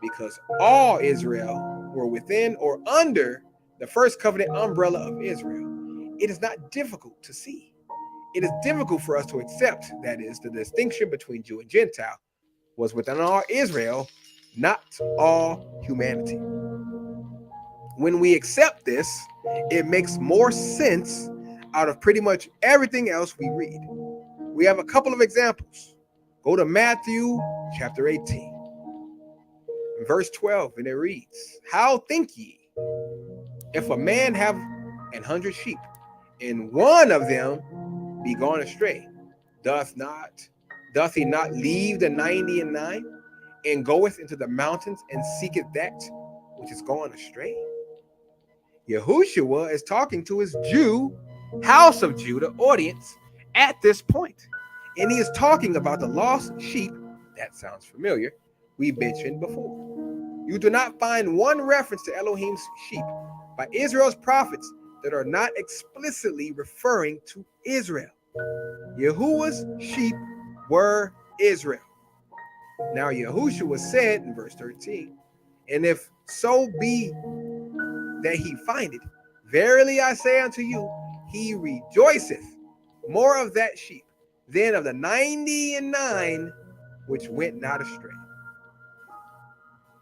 Because all Israel were within or under the first covenant umbrella of Israel. It is not difficult to see. It is difficult for us to accept, that is, the distinction between Jew and Gentile was within all Israel, not all humanity. When we accept this, it makes more sense out of pretty much everything else we read. We have a couple of examples. Go to Matthew chapter 18, verse 12, and it reads, "How think ye, if a man have 100 sheep, and one of them be gone astray, doth he not leave the 99 and goeth into the mountains and seeketh that which is gone astray?" Yahushua is talking to his Jew, house of Judah audience at this point. And he is talking about the lost sheep. That sounds familiar. We mentioned before. You do not find one reference to Elohim's sheep by Israel's prophets that are not explicitly referring to Israel. Yahuwah's sheep were Israel. Now Yahushua said in verse 13, "And if so be that he find it, verily I say unto you, he rejoiceth more of that sheep than of the 99 which went not astray."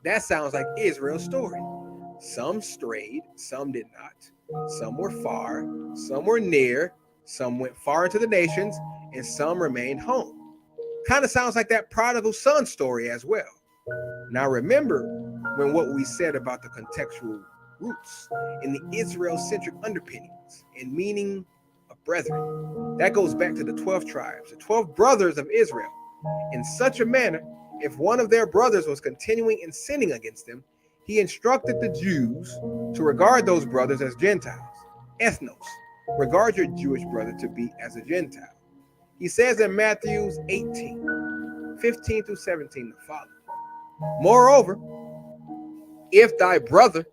That sounds like Israel's story. Some strayed, some did not. Some were far, some were near, some went far into the nations, and some remained home. Kind of sounds like that prodigal son story as well. Now remember what we said about the contextual roots in the Israel-centric underpinnings and meaning of brethren. That goes back to the 12 tribes, the 12 brothers of Israel. In such a manner, if one of their brothers was continuing in sinning against them, he instructed the Jews to regard those brothers as Gentiles. Ethnos, regard your Jewish brother to be as a Gentile. He says in Matthew 18, 15 through 17, the following: "Moreover, if thy brother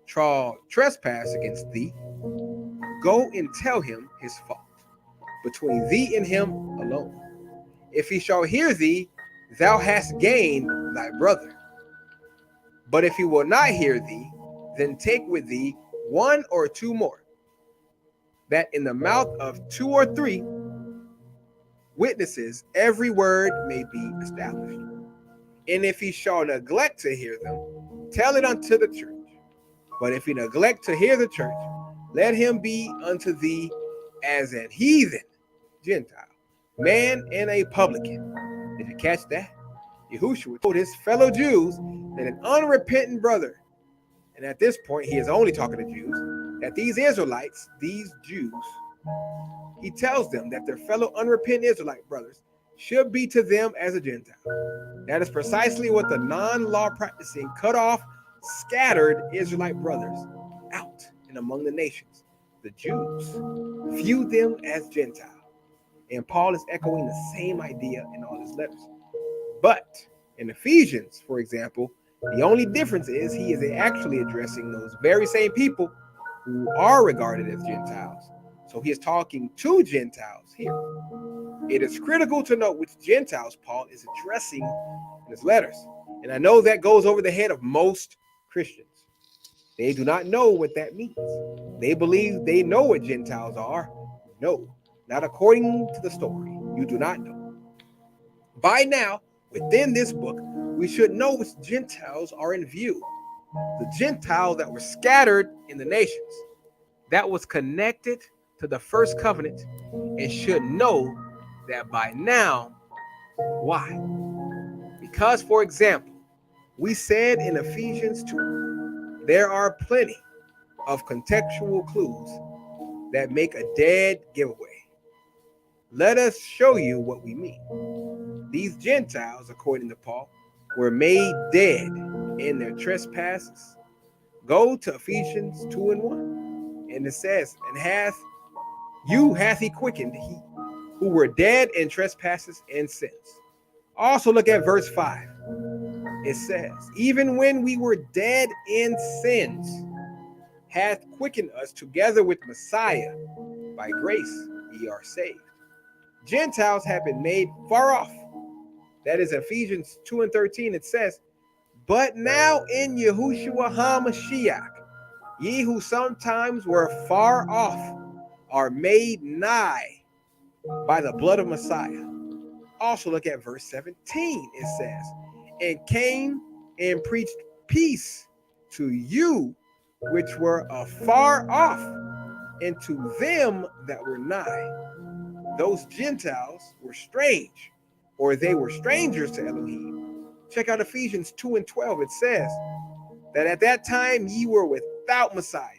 trespass against thee, go and tell him his fault between thee and him alone. If he shall hear thee, thou hast gained thy brother. But if he will not hear thee, then take with thee 1 or 2 more, that in the mouth of 2 or 3 witnesses every word may be established. And if he shall neglect to hear them, tell it unto the church. But if he neglect to hear the church, let him be unto thee as an heathen, Gentile, man and a publican." Did you catch that? Yahushua told his fellow Jews that an unrepentant brother, and at this point he is only talking to Jews, that these Israelites, these Jews, he tells them that their fellow unrepentant Israelite brothers should be to them as a Gentile. That is precisely what the non-law practicing, cut off, scattered Israelite brothers out and among the nations, the Jews, viewed them as Gentiles. And Paul is echoing the same idea in all his letters. But in Ephesians, for example, the only difference is he is actually addressing those very same people who are regarded as Gentiles. So he is talking to Gentiles here. It is critical to note which Gentiles Paul is addressing in his letters. And I know that goes over the head of most Christians. They do not know what that means. They believe they know what Gentiles are. No, not according to the story. You do not know. By now, within this book, we should know which Gentiles are in view. The Gentiles that were scattered in the nations, that was connected to the first covenant, and should know that by now. Why? Because, for example, we said in Ephesians 2, there are plenty of contextual clues that make a dead giveaway. Let us show you what we mean. These Gentiles, according to Paul, were made dead in their trespasses. Go to Ephesians 2 and 1. And it says, and hath he quickened, he who were dead in trespasses and sins. Also look at verse 5. It says, even when we were dead in sins, hath quickened us together with Messiah. By grace ye are saved. Gentiles have been made far off. That is Ephesians 2 and 13. It says, but now in Yahushua HaMashiach, ye who sometimes were far off are made nigh by the blood of Messiah. Also look at verse 17. It says, and came and preached peace to you which were afar off, and to them that were nigh. Those Gentiles were strange, or they were strangers to Elohim. Check out Ephesians 2 and 12. It says that at that time ye were without Messiah,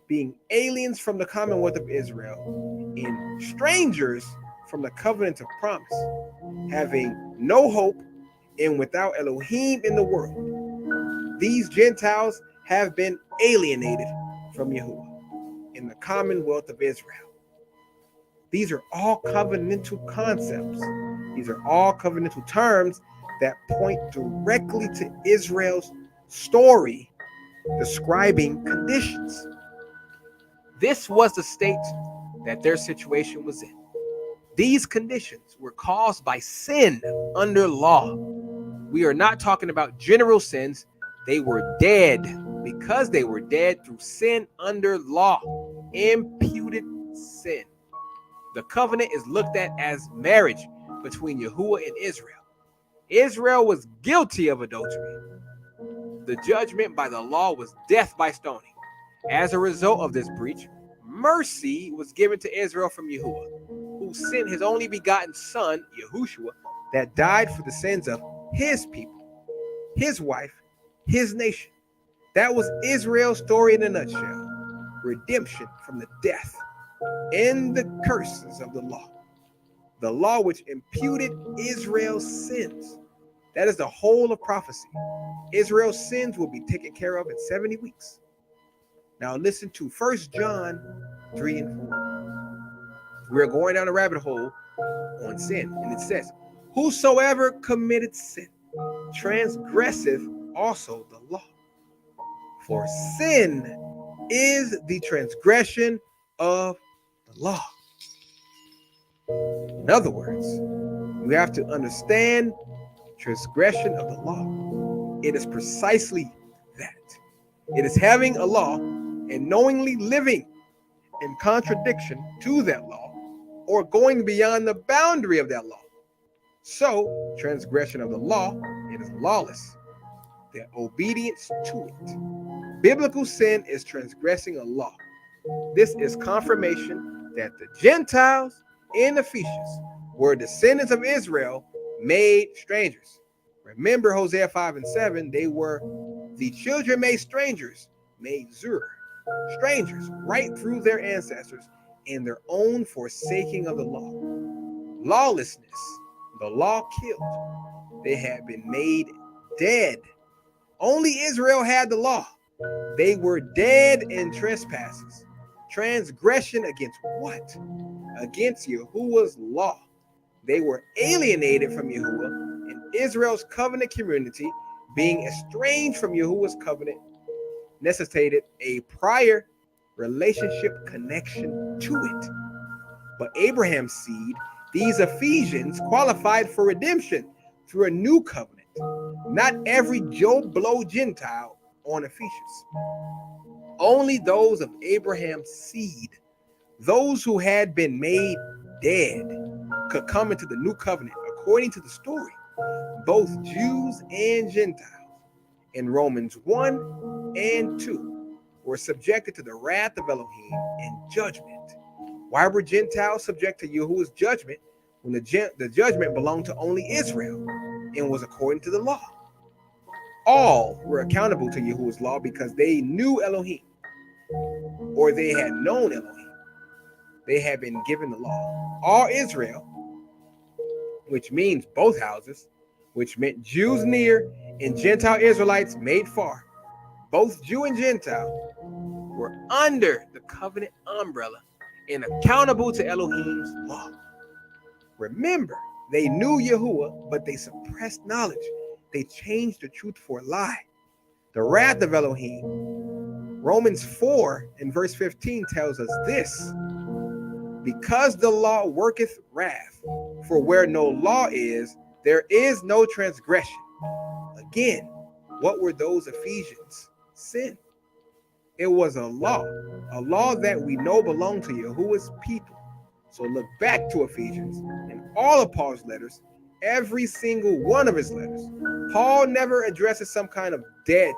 being aliens from the commonwealth of Israel, and strangers from the covenant of promise, having no hope and without Elohim in the world. These Gentiles have been alienated from Yahuwah in the commonwealth of Israel. These are all covenantal concepts. These are all covenantal terms that point directly to Israel's story describing conditions. This was the state that their situation was in. These conditions were caused by sin under law. We are not talking about general sins. They were dead because they were dead through sin under law, imputed sin. The covenant is looked at as marriage between Yahuwah and Israel. Israel was guilty of adultery. The judgment by the law was death by stoning. As a result of this breach, mercy was given to Israel from Yahuwah, who sent his only begotten son, Yahushua, that died for the sins of his people, his wife, his nation. That was Israel's story in a nutshell. Redemption from the death and the curses of the law. The law which imputed Israel's sins. That is the whole of prophecy. Israel's sins will be taken care of in 70 weeks. Now listen to 1 John 3 and 4. We're going down a rabbit hole on sin. And it says, whosoever committed sin transgresseth also the law. For sin is the transgression of the law. In other words, we have to understand transgression of the law. It is precisely that. It is having a law and knowingly living in contradiction to that law, or going beyond the boundary of that law. So, transgression of the law, it is lawless. The obedience to it. Biblical sin is transgressing a law. This is confirmation that the Gentiles in Ephesus were descendants of Israel made strangers. Remember Hosea 5 and 7, they were the children made strangers, made zur, strangers right through their ancestors in their own forsaking of the law. Lawlessness, the law killed. They had been made dead. Only Israel had the law. They were dead in trespasses. Transgression against what? against Yahuwah's law. They were alienated from Yahuwah, and Israel's covenant community, being estranged from Yahuwah's covenant, necessitated a prior relationship connection to it. But Abraham's seed, these Ephesians, qualified for redemption through a new covenant. Not every Joe Blow Gentile on Ephesians. Only those of Abraham's seed, those who had been made dead, could come into the new covenant according to the story. Both Jews and Gentiles in Romans 1 and 2 were subjected to the wrath of Elohim and judgment. Why were Gentiles subject to Yahuwah's judgment when the judgment belonged to only Israel and was according to the law? All were accountable to Yahuwah's law because they knew Elohim, or they had known Elohim. They had been given the law. All Israel, which means both houses, which meant Jews near and Gentile Israelites made far, both Jew and Gentile, were under the covenant umbrella and accountable to Elohim's law. Remember, they knew Yahuwah, but they suppressed knowledge. They changed the truth for a lie. The wrath of Elohim. Romans 4 and verse 15 tells us this: because the law worketh wrath, for where no law is, there is no transgression. Again, what were those Ephesians? Sin. It was a law that we know belonged to Yahuwah's people. So look back to Ephesians and all of Paul's letters, every single one of his letters. Paul never addresses some kind of dead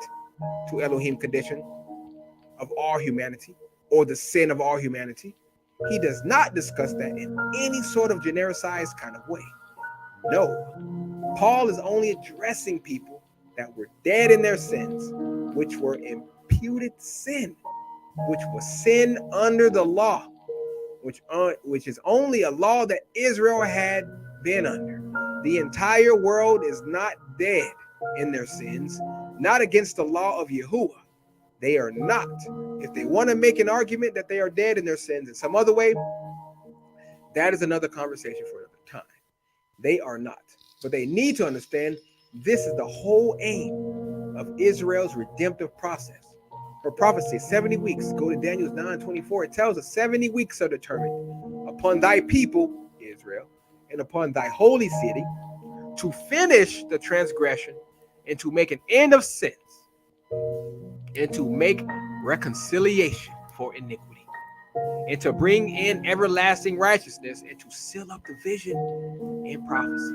to Elohim condition of all humanity or the sin of all humanity. He does not discuss that in any sort of genericized kind of way. No, Paul is only addressing people that were dead in their sins, which were imputed sin, which was sin under the law, which is only a law that Israel had been under. The entire world is not dead in their sins, not against the law of Yahuwah. They are not. If they want to make an argument that they are dead in their sins in some other way, that is another conversation for another time. They are not. But they need to understand this is the whole aim of Israel's redemptive process. For prophecy, 70 weeks. Go to Daniel 9:24. It tells us 70 weeks are determined upon thy people, Israel, and upon thy holy city, to finish the transgression and to make an end of sins and to make reconciliation for iniquity and to bring in everlasting righteousness and to seal up the vision and prophecy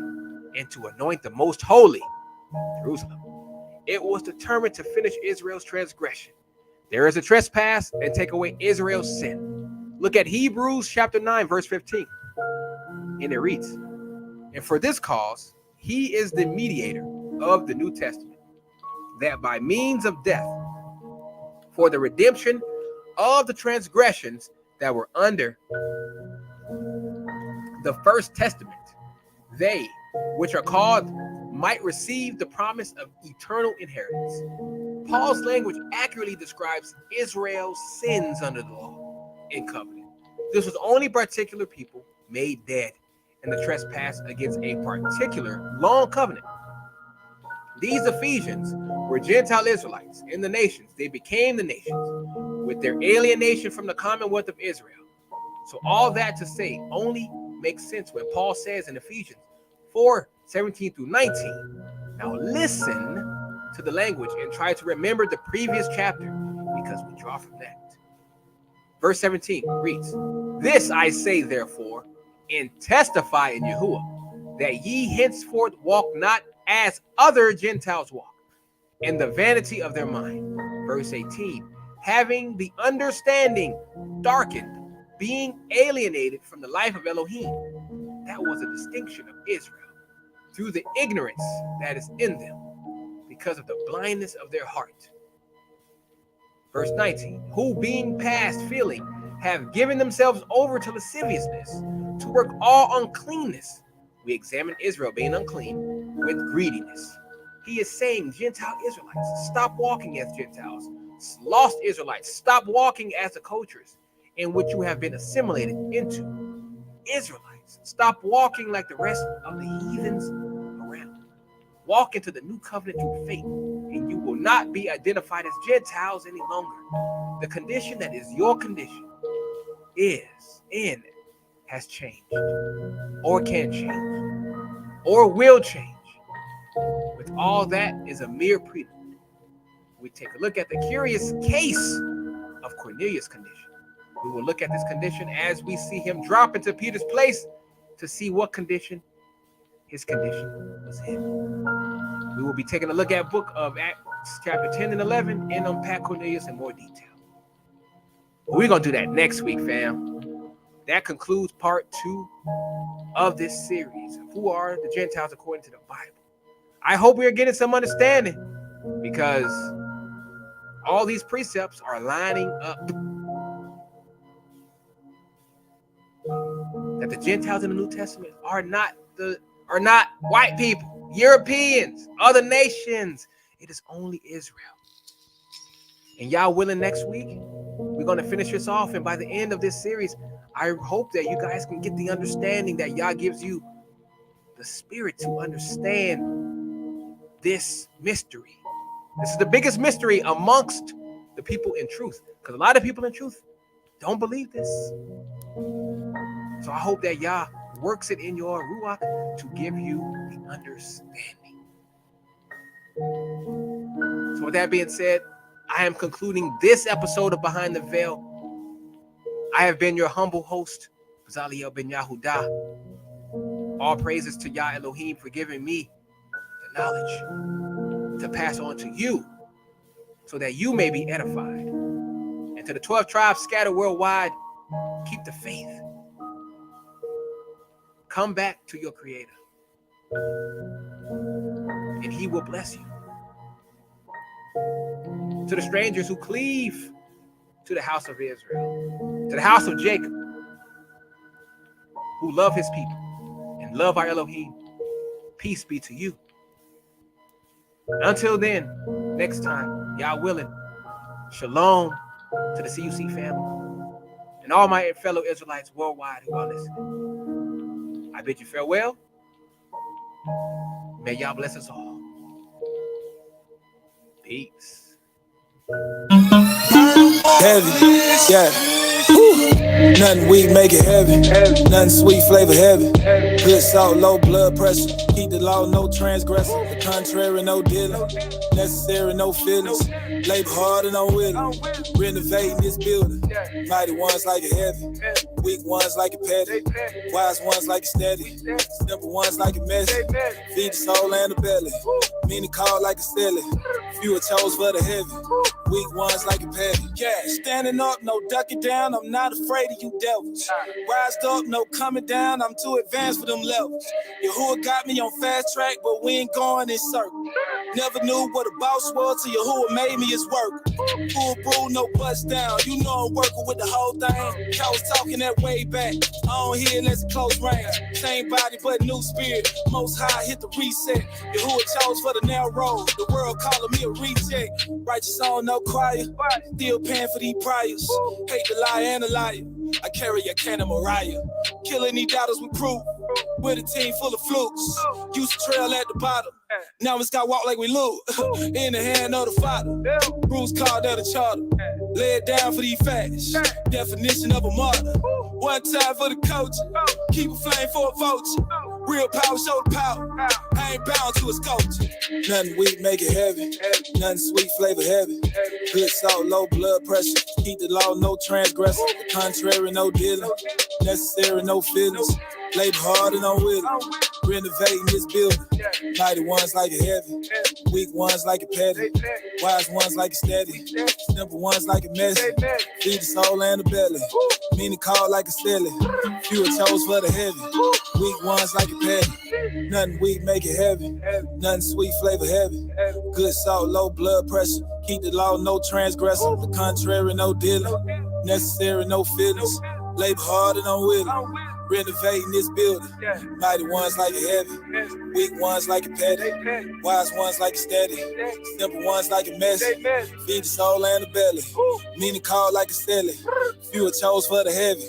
and to anoint the most holy Jerusalem. It was determined to finish Israel's transgression. There is a trespass and take away Israel's sin. Look at Hebrews chapter 9, verse 15. And it reads, and for this cause, he is the mediator of the New Testament, that by means of death, for the redemption of the transgressions that were under the first testament, they which are called might receive the promise of eternal inheritance. Paul's language accurately describes Israel's sins under the law and covenant. This was only particular people made dead in the trespass against a particular long covenant. These Ephesians were Gentile Israelites in the nations. They became the nations with their alienation from the commonwealth of Israel. So all that to say only makes sense when Paul says in Ephesians 4:17 through 19. Now listen to the language and try to remember the previous chapter because we draw from that. Verse 17 reads, this I say therefore, and testify in Yahuwah, that ye henceforth walk not as other Gentiles walk, in the vanity of their mind. Verse 18, having the understanding darkened, being alienated from the life of Elohim. That was a distinction of Israel through the ignorance that is in them because of the blindness of their heart. Verse 19, who being past feeling have given themselves over to lasciviousness, to work all uncleanness. We examine Israel being unclean with greediness. He is saying, Gentile Israelites, stop walking as Gentiles. Lost Israelites, stop walking as the cultures in which you have been assimilated into. Israelites. Stop walking like the rest of the heathens around. Walk into the new covenant through faith, and you will not be identified as Gentiles any longer. The condition that is your condition is and has changed, or can change, or will change. With all that is a mere prelude. We take a look at the curious case of Cornelius' condition. We will look at this condition as we see him drop into Peter's place to see what condition his condition was in. We will be taking a look at book of Acts chapter 10 and 11 and unpack Cornelius in more detail. We're going to do that next week, fam. That concludes part 2 of this series. Who are the Gentiles according to the Bible? I hope we are getting some understanding, because all these precepts are lining up. That the Gentiles in the New Testament are not white people, Europeans, other nations. It is only Israel. And y'all willing, next week, we're going to finish this off. And by the end of this series, I hope that you guys can get the understanding that Yah gives you the spirit to understand this mystery. This is the biggest mystery amongst the people in truth, because a lot of people in truth don't believe this. So I hope that Yah works it in your ruach to give you the understanding. So with that being said, I am concluding this episode of Behind the Veil. I have been your humble host, Bezale'el ben Yahudah. All praises to Yah Elohim for giving me the knowledge to pass on to you so that you may be edified. And to the 12 tribes scattered worldwide, keep the faith. Come back to your Creator, and He will bless you. To the strangers who cleave to the house of Israel, to the house of Jacob, who love His people and love our Elohim, peace be to you. Until then, next time, Yah willing, shalom to the CUC family and all my fellow Israelites worldwide who are listening. I bid you farewell. May Yah bless us all. Peace. Heavy, yeah. Woo. Nothing weak, make it heavy. Nothing sweet, flavor heavy. Good salt, low blood pressure. Keep the law, no transgressor. The contrary, no dealing. Necessary, no feelings. Labor hard and unwilling. Renovating this building. Mighty ones like it heavy. Weak ones like it petty. Wise ones like it steady. Simple ones like it messy. Feed the soul and the belly. Meaning call like a silly. Fewer chose for the heavy. Weak ones like it petty. Yeah, standing up, no ducking down. I'm not afraid of you devils. Rised up, no coming down. I'm too advanced for them levels. Yahuwah got me on fast track, but we ain't going in circles. Never knew what a boss was till Yahuwah made me his work. Full brew, no bust down. You know I'm working with the whole thing. I was talking that way back. I don't hear unless it's close range. Same body, but new spirit. Most high hit the reset. Yahuwah chose for the narrow road. The world calling me a reject. Righteous on no choir. Still paying for these priors. Hate the lie and the liar. I carry a can of Mariah. Killing these doubters with proof. With a team full of flukes. Used to trail at the bottom. Now it's got walk like we lose. In the hand of the Father. Rules called out a charter. Lay it down for these facts. Definition of a martyr. One time for the coach. Keep a flame for a vulture. Real power, show the power. I ain't bound to a sculpture. Nothing weak, make it heavy. Nothing sweet, flavor heavy. Good salt, low blood pressure. Keep the law, no transgressor. The contrary, no dealing. Necessary, no feelings. Labor hard and unwilling. Renovating this building. Mighty ones like it heavy. Weak ones like it petty. Wise ones like it steady. Simple ones like it messy. Feed the soul and the belly. Meaning call like a silly. Fewer chose for the heavy. Weak ones like it petty. Nothing weak, make it heavy. Nothing sweet, flavor heavy. Good salt, low blood pressure. Keep the law, no transgressor. The contrary, no dealing. Necessary, no feelings. Labor hard and unwilling. Renovating this building. Mighty ones like it heavy. Weak ones like it petty. Wise ones like it steady. Simple ones like it messy. Feed the soul and the belly. Meaning call like a silly. Fewer chose for the heavy.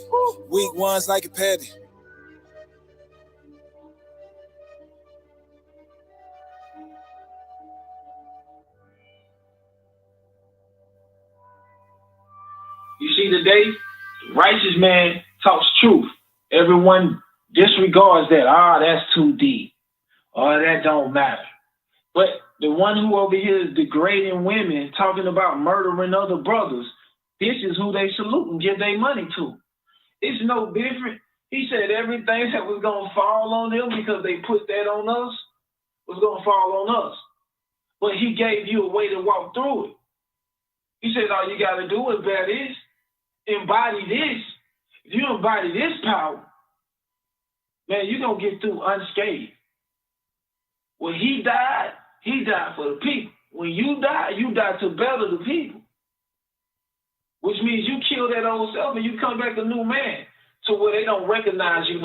Weak ones like it petty. You see today, righteous man talks truth. Everyone disregards that. That's too deep. That don't matter. But the one who over here is degrading women, talking about murdering other brothers, this is who they salute and give their money to. It's no different. He said everything that was going to fall on them because they put that on us was going to fall on us. But he gave you a way to walk through it. He said all you got to do is bear this, embody this. If you embody this power, man, you're going to get through unscathed. When he died for the people. When you die to better the people. Which means you kill that old self and you come back a new man to where they don't recognize you